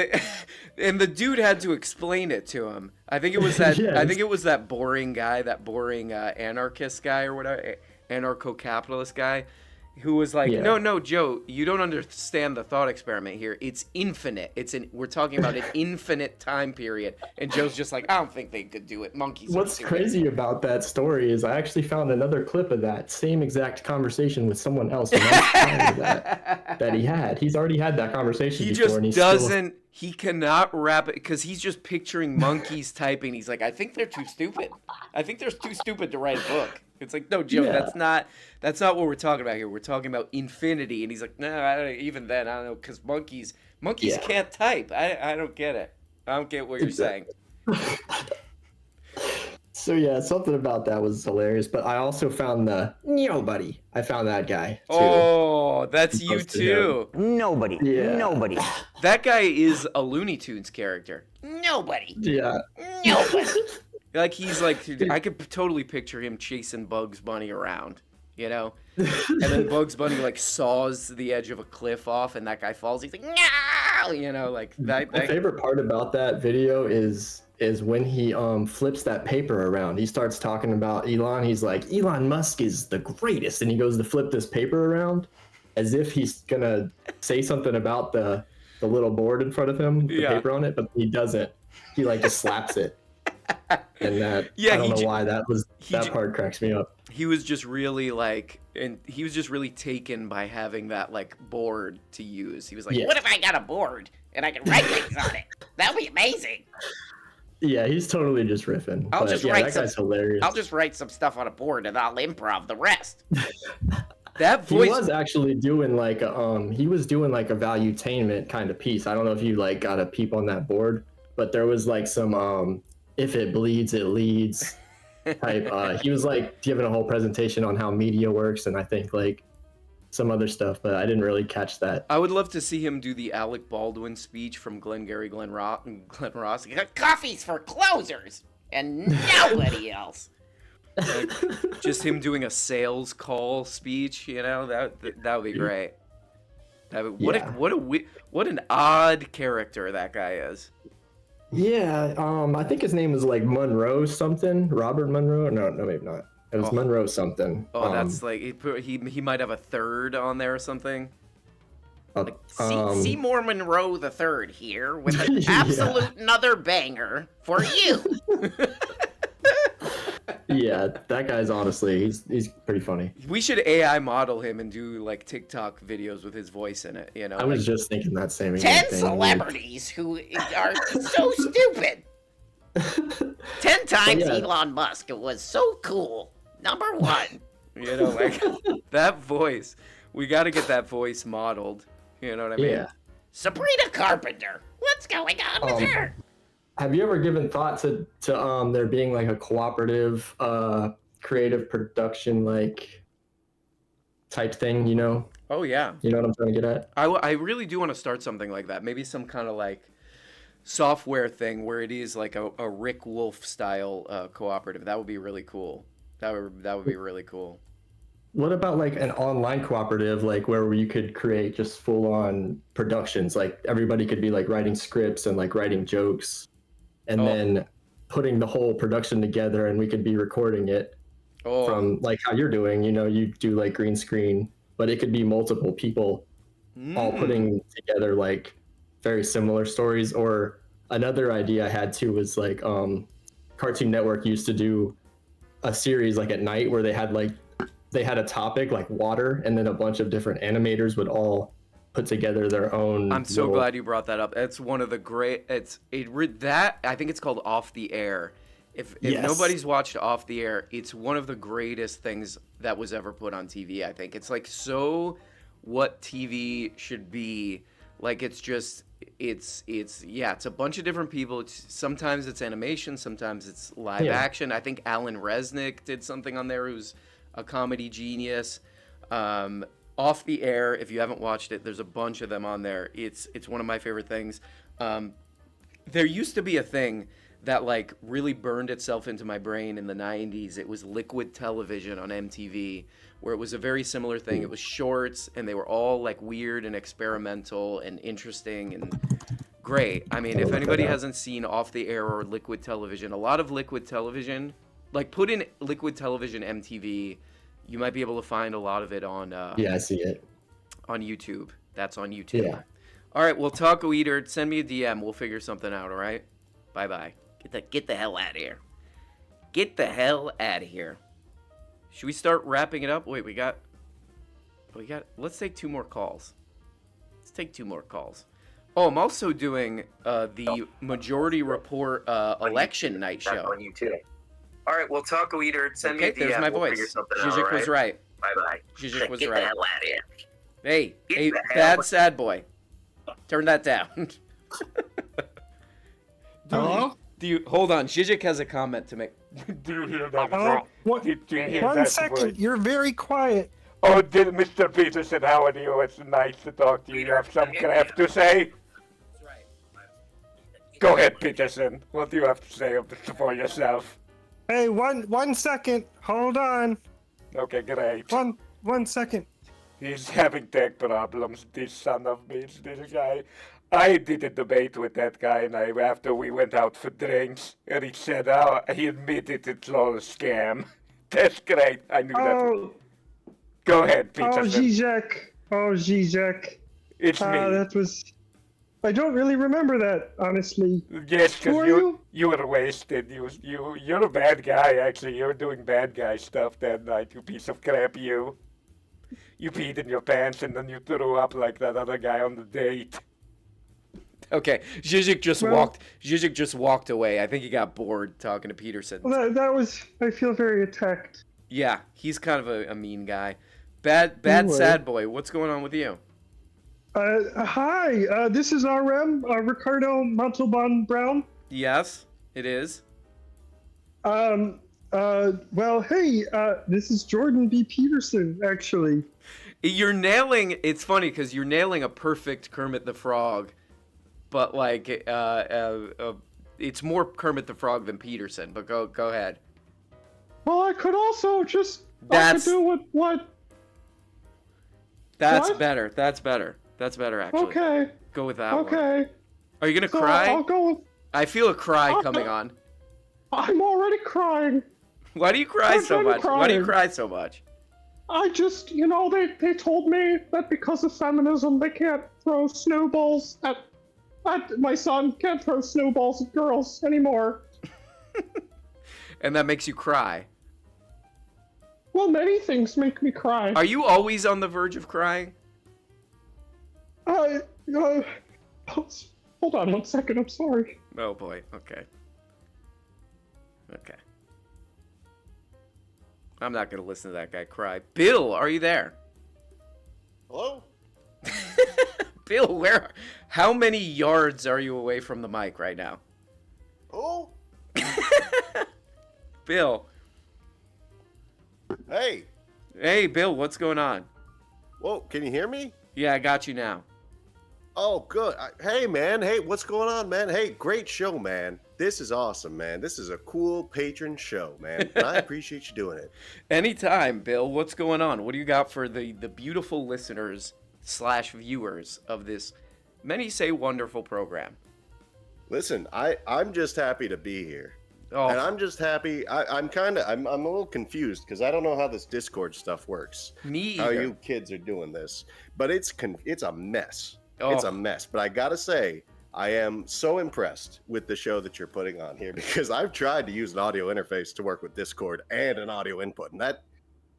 and the dude had to explain it to him. I think it was that Yes. I think it was that boring guy, that boring anarchist guy or whatever, anarcho-capitalist guy who was like, Yeah. no, Joe, you don't understand the thought experiment here. It's infinite. We're talking about an infinite time period. And Joe's just like, I don't think they could do it. Monkeys. What's would do crazy about that story is I actually found another clip of that same exact conversation with someone else that he had. He's already had that conversation He before. just and he's doesn't. He cannot wrap it because he's just picturing monkeys typing. He's like, I think they're too stupid. I think they're too stupid to write a book. It's like, no, Joe, Yeah. that's not what we're talking about here. We're talking about infinity. And he's like, no, I don't, even then, I don't know, because monkeys Yeah. can't type. I don't get it. I don't get what you're saying. So yeah, something about that was hilarious. But I also found the nobody. I found that guy too. Oh, that's you too. Nobody. Yeah. Nobody. That guy is a Looney Tunes character. Nobody. Yeah. Nobody. Like he's like, I could totally picture him chasing Bugs Bunny around, you know, and then Bugs Bunny like saws the edge of a cliff off, and that guy falls. He's like, no, you know, like that. My favorite part about that video is when he flips that paper around. He starts talking about Elon. He's like, Elon Musk is the greatest, and he goes to flip this paper around as if he's gonna say something about the little board in front of him, the paper on it, but he doesn't. He like just slaps it. And that, I don't know why that part cracks me up. He was just really like, and he was just really taken by having that like board to use. He was like, What if I got a board and I can write things on it? That'd be amazing. Yeah, he's totally just riffing. I'll just that guy's hilarious. I'll just write some stuff on a board and I'll improv the rest. That voice. He was actually doing like a valuetainment kind of piece. I don't know if you like got a peep on that board, but there was like some if it bleeds, it leads type. He was like giving a whole presentation on how media works, and I think like some other stuff, but I didn't really catch that. I would love to see him do the Alec Baldwin speech from Glengarry Glen Ross. Coffee's for closers and nobody else. Like, just him doing a sales call speech, you know, that would be great. What an odd character that guy is. Yeah, I think his name was like Monroe something. Robert Monroe? No, maybe not. It was Monroe something. Oh, that's like he might have a third on there or something. Like, Seymour Monroe the Third here with an absolute another banger for you. Yeah, that guy's honestly, he's pretty funny. We should AI model him and do like TikTok videos with his voice in it. You know, I was just thinking that same 10 thing. celebrities who are so stupid. 10 times Elon Musk. It was so cool. Number 1. You know, like that voice. We got to get that voice modeled. You know what I mean? Yeah. Sabrina Carpenter. What's going on with her? Have you ever given thought to there being like a cooperative creative production like type thing, you know? Oh yeah. You know what I'm trying to get at? I really do want to start something like that. Maybe some kind of like software thing where it is like a Rick Wolf style cooperative. That would be really cool. That would be really cool. What about like an online cooperative, like where you could create just full on productions? Like everybody could be like writing scripts and like writing jokes, and then putting the whole production together, and we could be recording it from like how you're doing. You know, you do like green screen, but it could be multiple people all putting together like very similar stories. Or another idea I had too was like Cartoon Network used to do a series like at night where they had a topic like water, and then a bunch of different animators would all put together their own. I'm so glad you brought that up. It's one of the great. I think it's called Off the Air. If nobody's watched Off the Air, it's one of the greatest things that was ever put on TV. I think it's like so what TV should be. Like it's a bunch of different people. Sometimes it's animation, sometimes it's live action. I think Alan Resnick did something on there who's a comedy genius. Off the Air, if you haven't watched it, there's a bunch of them on there. It's one of my favorite things. There used to be a thing that like really burned itself into my brain in the 90s. It was Liquid Television on MTV, where it was a very similar thing. It was shorts, and they were all like weird and experimental and interesting and great. I mean, if anybody hasn't seen Off the Air or Liquid Television, a lot of Liquid Television, like put in Liquid Television MTV, you might be able to find a lot of it on I see it on YouTube. That's on YouTube. Yeah. All right, well, Taco Eater, send me a DM. We'll figure something out. All right. Bye. Get the hell out of here. Get the hell out of here. Should we start wrapping it up? Wait, we got. Let's take 2 more calls. Let's take 2 more calls. Oh, I'm also doing the Majority Report election night show. On YouTube. All right, well, Taco Eater, send me a DM. There's my voice. Zizek was right. Bye. Zizek was Get right. the hell out of here. Hey, bad sad boy. Turn that down. Hello? Hold on? Zizek has a comment to make. Do you hear that? One second. You're very quiet. Oh, Mr. Peterson, how are you? It's nice to talk to you. You have some crap to say? Go ahead, Peterson. What do you have to say for yourself? Hey, one second. Hold on. Okay, great. One second. He's having tech problems, this son of bitch, this guy. I did a debate with that guy, and after we went out for drinks, and he said, he admitted it's all a scam. That's great. I knew that. Go ahead, Peterson. Oh, Zizek. It's me. That was... I don't really remember that, honestly. Yes, because you were wasted. You're a bad guy, actually. You were doing bad guy stuff that night, you piece of crap, you. You peed in your pants and then you threw up like that other guy on the date. Okay, Zizek just walked away. I think he got bored talking to Peterson. Well, that was... I feel very attacked. Yeah, he's kind of a mean guy. Bad sad boy. What's going on with you? Hi, this is RM, Ricardo Montalban Brown. Yes, it is. Well, hey, this is Jordan B. Peterson, actually. It's funny because you're nailing a perfect Kermit the Frog, but like, it's more Kermit the Frog than Peterson, but go ahead. Well, I could also just, do what? That's better, actually. Okay. Go with that one. Okay. Are you gonna cry? I'll go with... I feel a cry coming on. I'm already crying. Why do you cry so much? Why do you cry so much? I just, they told me that because of feminism, they can't throw snowballs at my son can't throw snowballs at girls anymore. And that makes you cry. Well, many things make me cry. Are you always on the verge of crying? Hold on 1 second, I'm sorry. Oh boy, okay. I'm not gonna listen to that guy cry. Bill, are you there? Hello? Bill, how many yards are you away from the mic right now? Oh? Bill. Hey. Hey, Bill, what's going on? Whoa, can you hear me? Yeah, I got you now. Oh, good. Hey, man. Hey, what's going on, man? Hey, great show, man. This is awesome, man. This is a cool patron show, man. And I appreciate you doing it. Anytime, Bill. What's going on? What do you got for the beautiful listeners / viewers of this, many say, wonderful program? Listen, I'm just happy to be here. Oh. And I'm just happy. I'm a little confused because I don't know how this Discord stuff works. Me either. How you kids are doing this. But it's a mess. Oh. It's a mess. But I gotta say, I am so impressed with the show that you're putting on here because I've tried to use an audio interface to work with Discord and an audio input, and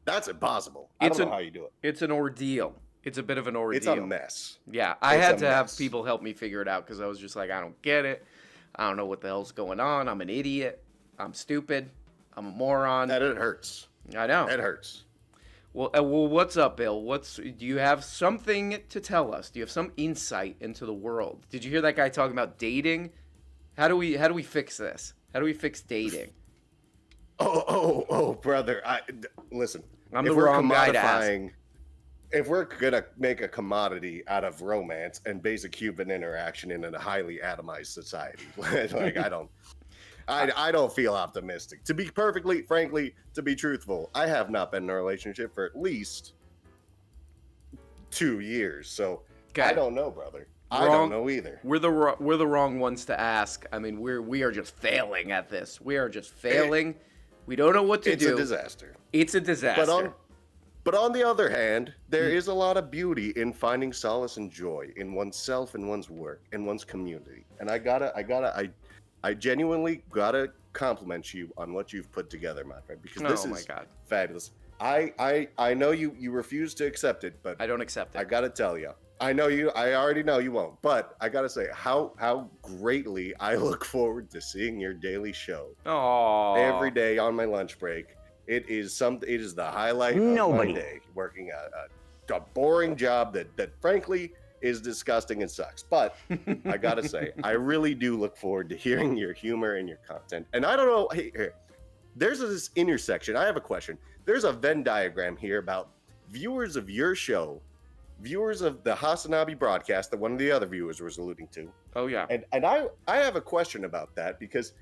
that's impossible. I don't know how you do it. It's an ordeal. It's a bit of an ordeal. It's a mess. Yeah, I had to have people help me figure it out because I was just like, I don't get it. I don't know what the hell's going on. I'm an idiot. I'm stupid. I'm a moron. That it hurts. I know. It hurts. Well, what's up, Bill? Do you have something to tell us? Do you have some insight into the world? Did you hear that guy talking about dating? How do we fix this? How do we fix dating? Oh, brother. Listen. I'm the wrong guy to ask. If we're gonna make a commodity out of romance and basic human interaction in a highly atomized society, like I don't feel optimistic. To be frankly, to be truthful, I have not been in a relationship for at least 2 years, so I don't know, brother. I don't know either. We're the wrong ones to ask. I mean, we are just failing at this. We are just failing. We don't know what to do. It's a disaster. It's a disaster. But on the other hand, there is a lot of beauty in finding solace and joy in oneself and one's work and one's community. And I genuinely gotta compliment you on what you've put together, my friend, because this is fabulous. I know you refuse to accept it, but I don't accept it. I gotta tell you, I already know you won't, but I gotta say how greatly I look forward to seeing your daily show. Aww. Every day on my lunch break. It is the highlight of my day, working a boring job that frankly is disgusting and sucks. But I gotta say, I really do look forward to hearing your humor and your content. And I don't know, hey, there's this intersection. I have a question. There's a Venn diagram here about viewers of your show, viewers of the Hasanabi broadcast that one of the other viewers was alluding to. Oh yeah. And I have a question about that because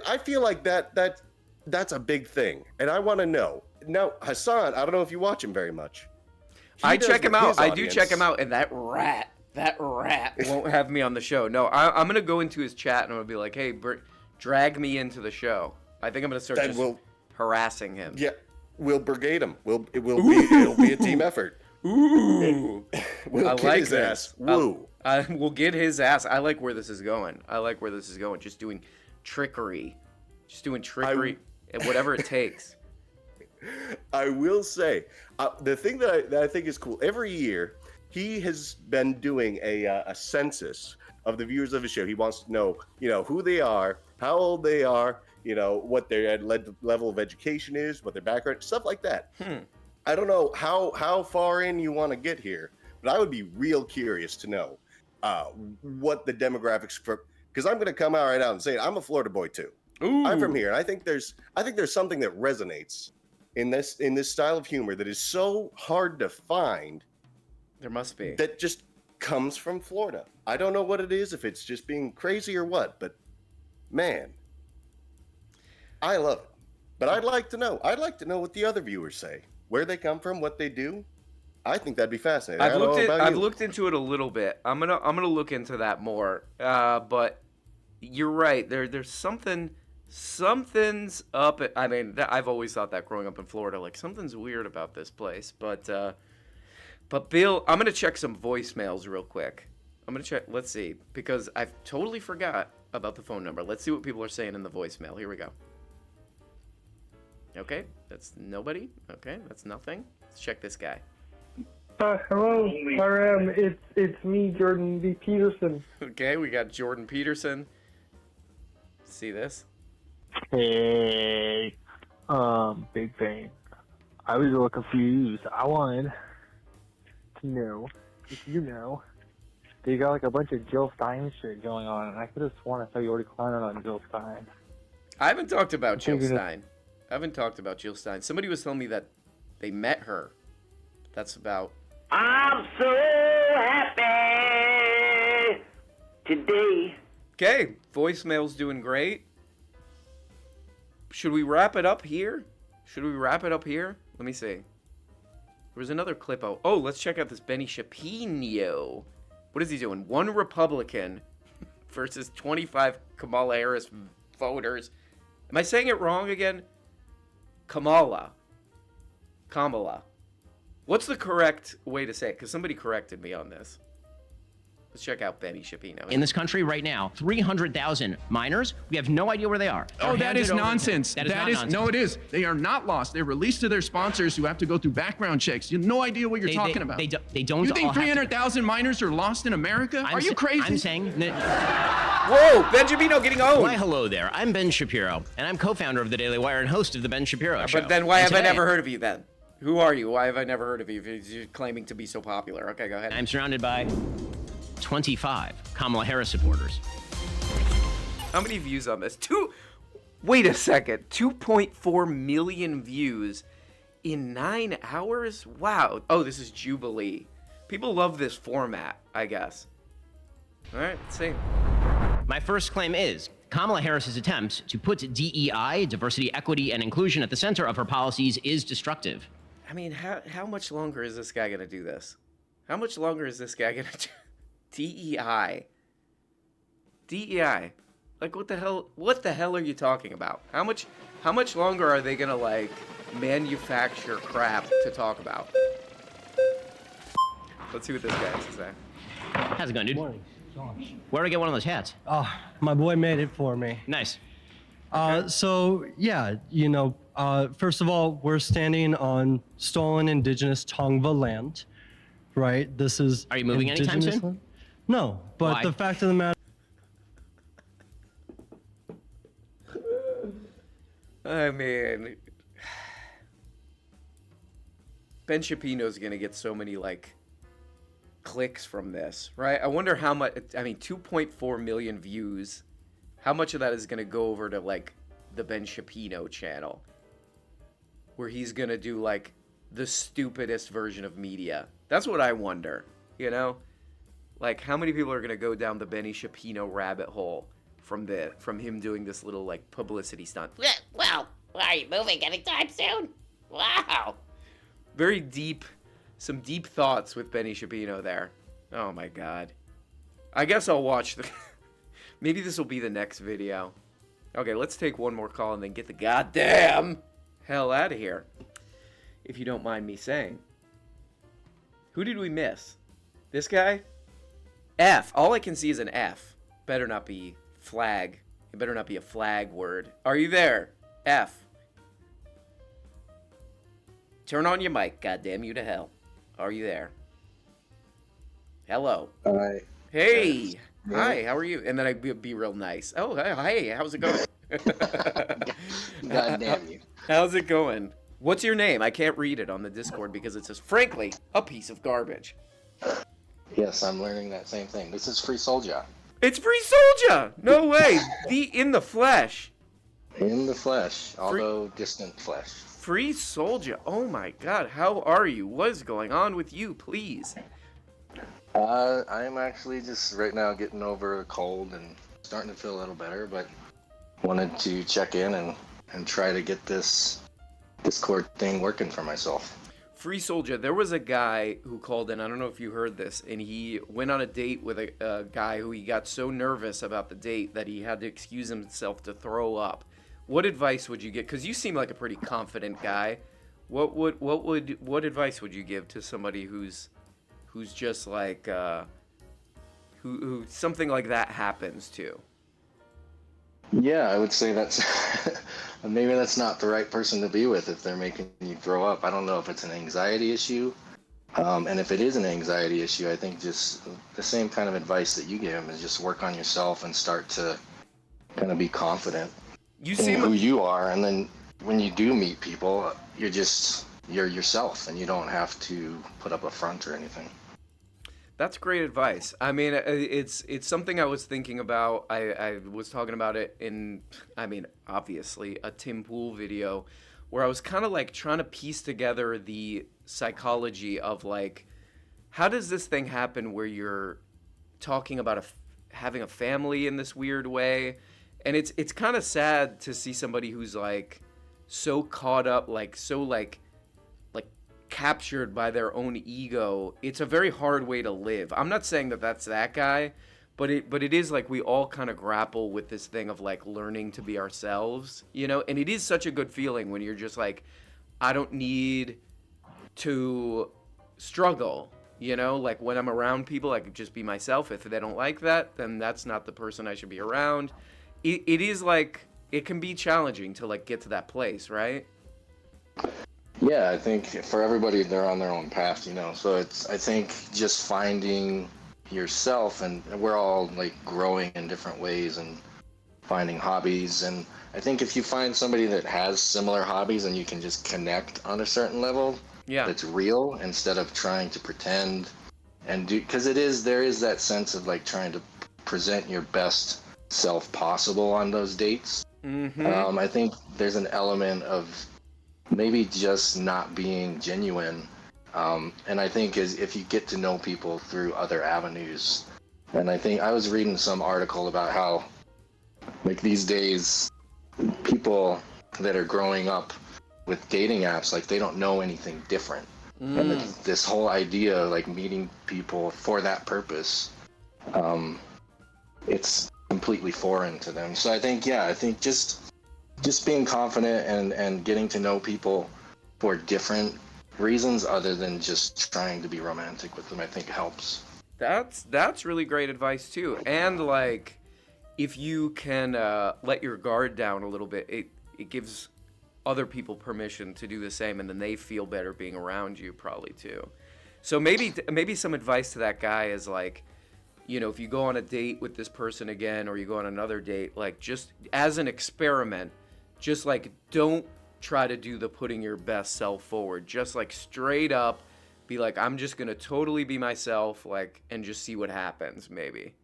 I feel like that's a big thing, and I want to know. Now, Hassan, I don't know if you watch him very much. I check him out. I do check him out, and that rat won't have me on the show. No, I'm gonna go into his chat and I'm gonna be like, hey, drag me into the show. I think I'm gonna start harassing him. Yeah, we'll brigade him. It'll be a team effort. Ooh, we'll I get like his this. ass. Woo. We'll get his ass. I like where this is going. Just doing trickery. And whatever it takes. I will say, the thing that I think is cool, every year he has been doing a census of the viewers of his show. He wants to know, who they are, how old they are, what their level of education is, what their background, stuff like that. I don't know how far in you want to get here, but I would be real curious to know what the demographics because I'm going to come out right out and say I'm a Florida boy too. Ooh. I'm from here, and I think there's something that resonates in this style of humor that is so hard to find. There must be. That just comes from Florida. I don't know what it is, if it's just being crazy or what, but man, I love it. But I'd like to know what the other viewers say, where they come from, what they do. I think that'd be fascinating. I've looked into it a little bit. I'm gonna look into that more. But you're right. There's something's up. I've always thought that growing up in Florida, like something's weird about this place. But Bill, I'm gonna check some voicemails real quick. I'm gonna check. Let's see, because I've totally forgot about the phone number. Let's see what people are saying in the voicemail. Here we go. Okay, that's nobody. Okay, that's nothing. Let's check this guy. Hello, RM. It's me, Jordan B. Peterson. Okay, we got Jordan Peterson. See this? Hey, Big Bang. I was a little confused. I wanted to know if you know they got like a bunch of Jill Stein shit going on, and I could have sworn I saw you already clowning on Jill Stein. I haven't talked about Jill Stein. Somebody was telling me that they met her. That's about. I'm so happy today. Okay, voicemail's doing great. Should we wrap it up here? Let me see. There was another clip. Oh, let's check out this Benny Shapiro. What is he doing? One Republican versus 25 Kamala Harris voters. Am I saying it wrong again? Kamala. What's the correct way to say it? Because somebody corrected me on this. Let's check out Benny Shapiro. In this country right now, 300,000 minors. We have no idea where they are. Oh, that is nonsense. That is not nonsense. No, it is. They are not lost. They're released to their sponsors who have to go through background checks. You have no idea what you're talking about. They don't. You think 300,000 minors are lost in America? Are you crazy? I'm saying. Whoa, Benjamino getting owned. Why, hello there. I'm Ben Shapiro, and I'm co-founder of the Daily Wire and host of the Ben Shapiro Show. But then why have I never heard of you then? Who are you? Why have I never heard of you if you're claiming to be so popular? Okay, go ahead. I'm surrounded by 25 Kamala Harris supporters. How many views on this? Wait a second. 2.4 million views in 9 hours? Wow. Oh, this is Jubilee. People love this format, I guess. All right, let's see. My first claim is Kamala Harris's attempts to put DEI, diversity, equity, and inclusion at the center of her policies is destructive. I mean, how much longer is this guy going to do this? How much longer is this guy going to do DEI? Like, what the hell are you talking about? How much longer are they going to, like, manufacture crap to talk about? Let's see what this guy has to say. How's it going, dude? Where do I get one of those hats? Oh, my boy made it for me. Nice. So, yeah, first of all, we're standing on stolen indigenous Tongva land, right? This is. Are you moving anytime soon? Land? No, but Why? The fact of the matter. I mean, Ben Shapino's gonna get so many, like, clicks from this, right? I wonder how much. I mean, 2.4 million views. How much of that is going to go over to like the Ben Shapiro channel, where he's going to do like the stupidest version of media? That's what I wonder, you know? Like, how many people are going to go down the Benny Shapiro rabbit hole from him doing this little like publicity stunt? Well, are you moving anytime soon? Wow. Very deep, some deep thoughts with Benny Shapiro there. Oh my God. I guess I'll watch the... Maybe this will be the next video. Okay, let's take one more call and then get the goddamn hell out of here. If you don't mind me saying. Who did we miss? This guy? F. All I can see is an F. Better not be flag. It better not be a flag word. Are you there? F. Turn on your mic, goddamn you to hell. Are you there? Hello. Hi. Hey. Yeah. Hi, how are you? And then I'd be real nice. Oh, hey, how's it going? God damn you. How's it going? What's your name? I can't read it on the Discord because it says, frankly, a piece of garbage. Yes, I'm learning that same thing. This is Free Soldier. It's Free Soldier! No way! In the flesh. In the flesh, although distant flesh. Free Soldier. Oh my God, how are you? What is going on with you, please? I'm actually just right now getting over a cold and starting to feel a little better, but wanted to check in and try to get this Discord thing working for myself. Free Soldier, there was a guy who called in, I don't know if you heard this, and he went on a date with a guy who he got so nervous about the date that he had to excuse himself to throw up. What advice would you get? Because you seem like a pretty confident guy. What advice would you give to somebody who's just like who something like that happens to? Yeah, I would say that's maybe that's not the right person to be with if they're making you throw up. I don't know if it's an anxiety issue, and if it is an anxiety issue, I think just the same kind of advice that you gave him is just work on yourself and start to kind of be confident in who you are, and then when you do meet people, you're yourself, and you don't have to put up a front or anything. That's great advice. I mean, it's something I was thinking about. I was talking about it in, obviously, a Tim Pool video where I was kind of like trying to piece together the psychology of like, how does this thing happen where you're talking about having a family in this weird way? And it's kind of sad to see somebody who's like so caught up, like so like captured by their own ego. It's a very hard way to live. I'm not saying that that's that guy, but it is like we all kind of grapple with this thing of like learning to be ourselves, you know? And it is such a good feeling when you're just like, I don't need to struggle, you know? Like when I'm around people, I can just be myself. If they don't like that, then that's not the person I should be around. It is like, it can be challenging to like get to that place, right? Yeah, I think for everybody, they're on their own path, you know. So I think just finding yourself, and we're all like growing in different ways and finding hobbies. And I think if you find somebody that has similar hobbies and you can just connect on a certain level, that's real instead of trying to pretend and do, because there is that sense of like trying to present your best self possible on those dates. Mm-hmm. I think there's an element of maybe just not being genuine, and I think if you get to know people through other avenues, and I think I was reading some article about how like these days people that are growing up with dating apps, like they don't know anything different, and this whole idea of like meeting people for that purpose, it's completely foreign to them. So I think just being confident and getting to know people for different reasons other than just trying to be romantic with them, I think helps. That's really great advice too. And like, if you can let your guard down a little bit, it gives other people permission to do the same, and then they feel better being around you probably too. So maybe some advice to that guy is like, you know, if you go on a date with this person again, or you go on another date, like just as an experiment, just like don't try to do the putting your best self forward. Just like straight up be like, I'm just gonna totally be myself, like, and just see what happens, maybe.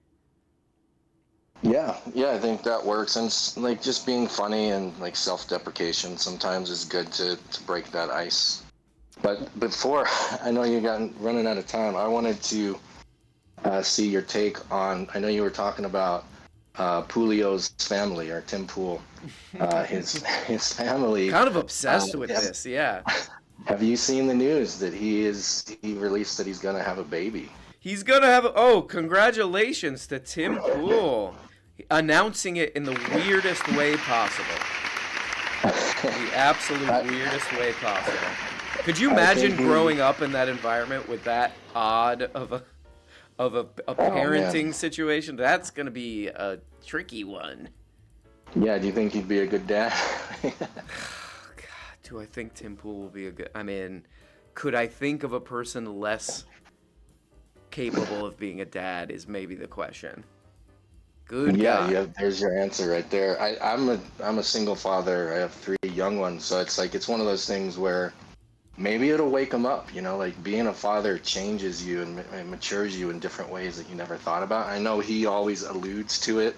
Yeah, I think that works. And like just being funny and like self-deprecation sometimes is good to break that ice. But before, I know you got running out of time. I wanted to see your take on, I know you were talking about Pulio's family, or Tim Pool, his family. Kind of obsessed with this, yeah. Have you seen the news that he released that he's going to have a baby? He's going to have congratulations to Tim Pool. Announcing it in the weirdest way possible. The absolute weirdest way possible. Could you imagine growing up in that environment with that odd of a parenting situation? That's going to be a tricky one. Yeah, do you think he'd be a good dad? God, do I think Tim Pool will be a good... I mean, could I think of a person less capable of being a dad is maybe the question. Good God. Yeah, there's your answer right there. I'm a single father. I have 3 young ones, so it's one of those things where maybe it'll wake them up. You know, like being a father changes you and matures you in different ways that you never thought about. I know he always alludes to it,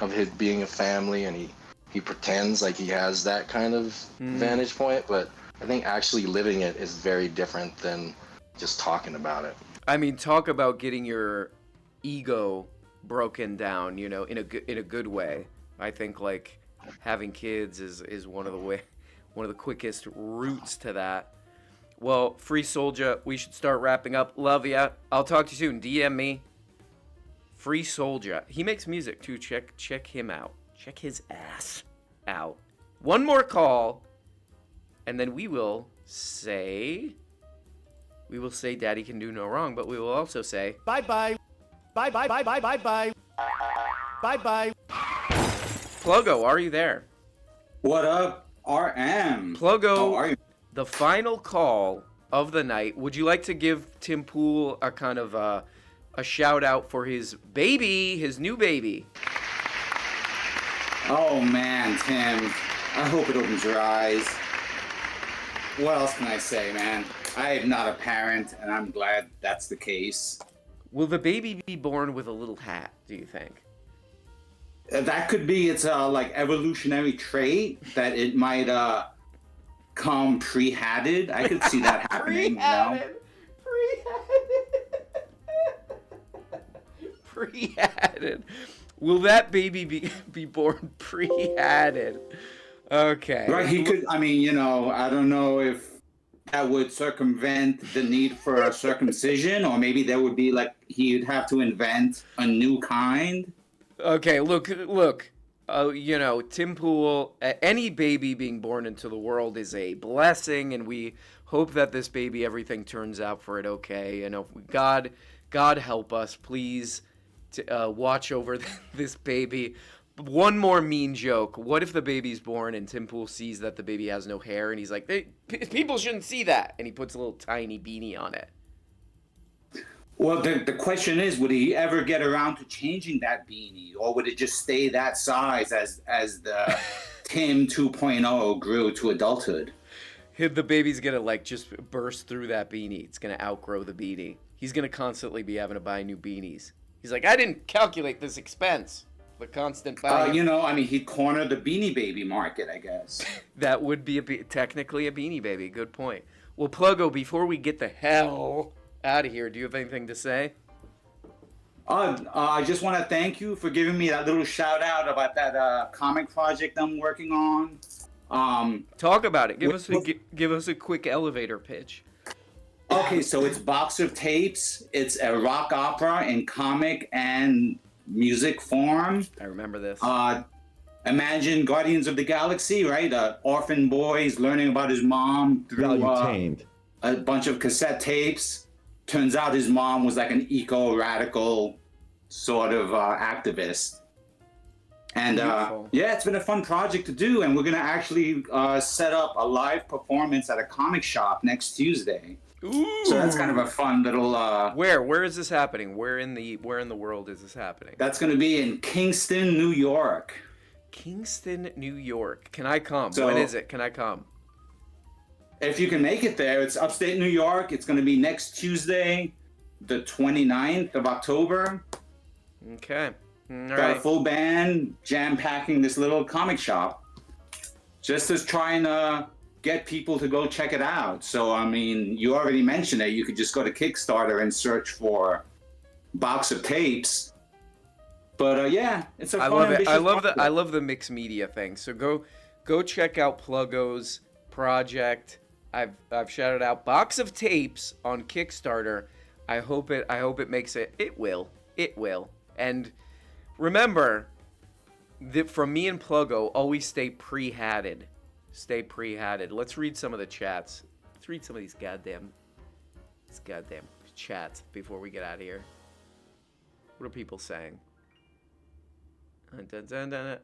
of his being a family, and he pretends like he has that kind of vantage point, but I think actually living it is very different than just talking about it. I mean, talk about getting your ego broken down, you know, in a good way. I think like having kids is one of the quickest routes to that. Well, Free Soulja, we should start wrapping up. Love ya. I'll talk to you soon. DM me. Free Soulja. He makes music too. Check him out. Check his ass out. One more call, and then we will say Daddy can do no wrong, but we will also say bye-bye. Bye-bye, bye-bye, bye-bye. Bye-bye. Pluggo, are you there? What up, RM? Pluggo, how are you? The final call of the night. Would you like to give Tim Pool a kind of a shout out for his baby, his new baby? Oh man, Tim, I hope it opens your eyes. What else can I say, man? I am not a parent, and I'm glad that's the case. Will the baby be born with a little hat, do you think? That could be its like evolutionary trait, that it might come pre-hatted. I could see that happening, Pre-hatted. Will that baby be born pre-hatted? Okay. Right, he could, I mean, you know, I don't know if that would circumvent the need for a circumcision, or maybe there would be like, he'd have to invent a new kind. Okay, look. You know, Tim Pool, any baby being born into the world is a blessing, and we hope that this baby, everything turns out for it okay. You know, God help us, please, to watch over this baby. One more mean joke. What if the baby's born and Tim Pool sees that the baby has no hair, and he's like, people shouldn't see that, and he puts a little tiny beanie on it? Well, the question is, would he ever get around to changing that beanie, or would it just stay that size as the Tim 2.0 grew to adulthood? The baby's gonna like just burst through that beanie. It's gonna outgrow the beanie. He's gonna constantly be having to buy new beanies. He's like, I didn't calculate this expense. The constant buying. You know, I mean, he'd corner the Beanie Baby market, I guess. That would be technically a Beanie Baby. Good point. Well, Pluggo, before we get the hell out of here, do you have anything to say? I just want to thank you for giving me that little shout out about that comic project I'm working on. Talk about it. Give us a quick elevator pitch. Okay, so it's Box of Tapes. It's a rock opera in comic and music form. I remember this. Imagine Guardians of the Galaxy, right? Orphan boys learning about his mom through a bunch of cassette tapes. Turns out his mom was like an eco-radical sort of activist. And yeah, it's been a fun project to do, and we're gonna actually set up a live performance at a comic shop next Tuesday. Ooh. So that's kind of a fun little. Where is this happening? Where in the world is this happening? That's going to be in Kingston, New York. Kingston, New York. Can I come? So, when is it? Can I come? if you can make it there, it's upstate New York. It's going to be next Tuesday, the 29th of October. Okay. All Got right. a full band jam-packing this little comic shop. Just as trying to get people to go check it out. So, I mean, you already mentioned it. You could just go to Kickstarter and search for Box of Tapes. But yeah, it's a fun, I love it. ambitious I love the mixed media thing. So go check out Pluggo's project. I've shouted out Box of Tapes on Kickstarter. I hope it makes it. It will. And remember, from me and Pluggo, always stay pre-hatted. Stay pre-hatted. Let's read some of the chats. Let's read some of these goddamn chats before we get out of here. What are people saying?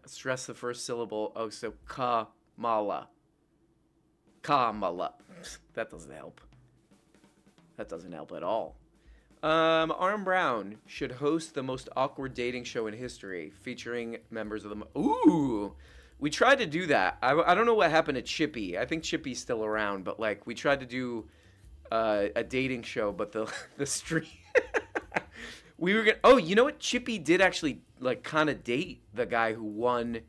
Stress the first syllable. Oh, so Kamala. That doesn't help. That doesn't help at all. Arm Brown should host the most awkward dating show in history, featuring members of the... Ooh! We tried to do that. I don't know what happened to Chippy. I think Chippy's still around, but, like, we tried to do a dating show, but the stream... We were gonna... Oh, you know what? Chippy did actually, like, kind of date the guy who won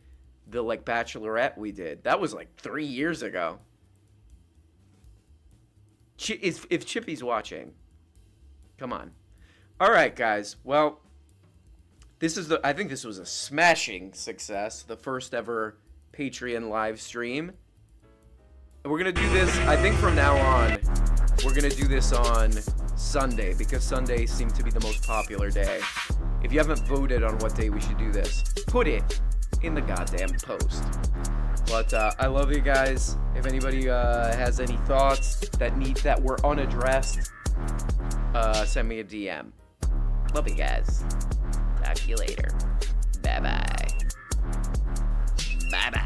the, like, Bachelorette we did. That was, like, 3 years ago. If Chippy's watching... Come on. All right, guys. Well, I think this was a smashing success. The first ever Patreon live stream. And we're going to do this, I think from now on, we're going to do this on Sunday, because Sundays seem to be the most popular day. If you haven't voted on what day we should do this, put it in the goddamn post. But I love you guys. If anybody has any thoughts that were unaddressed, send me a DM. Love you guys. Talk to you later. Bye-bye. Bye-bye.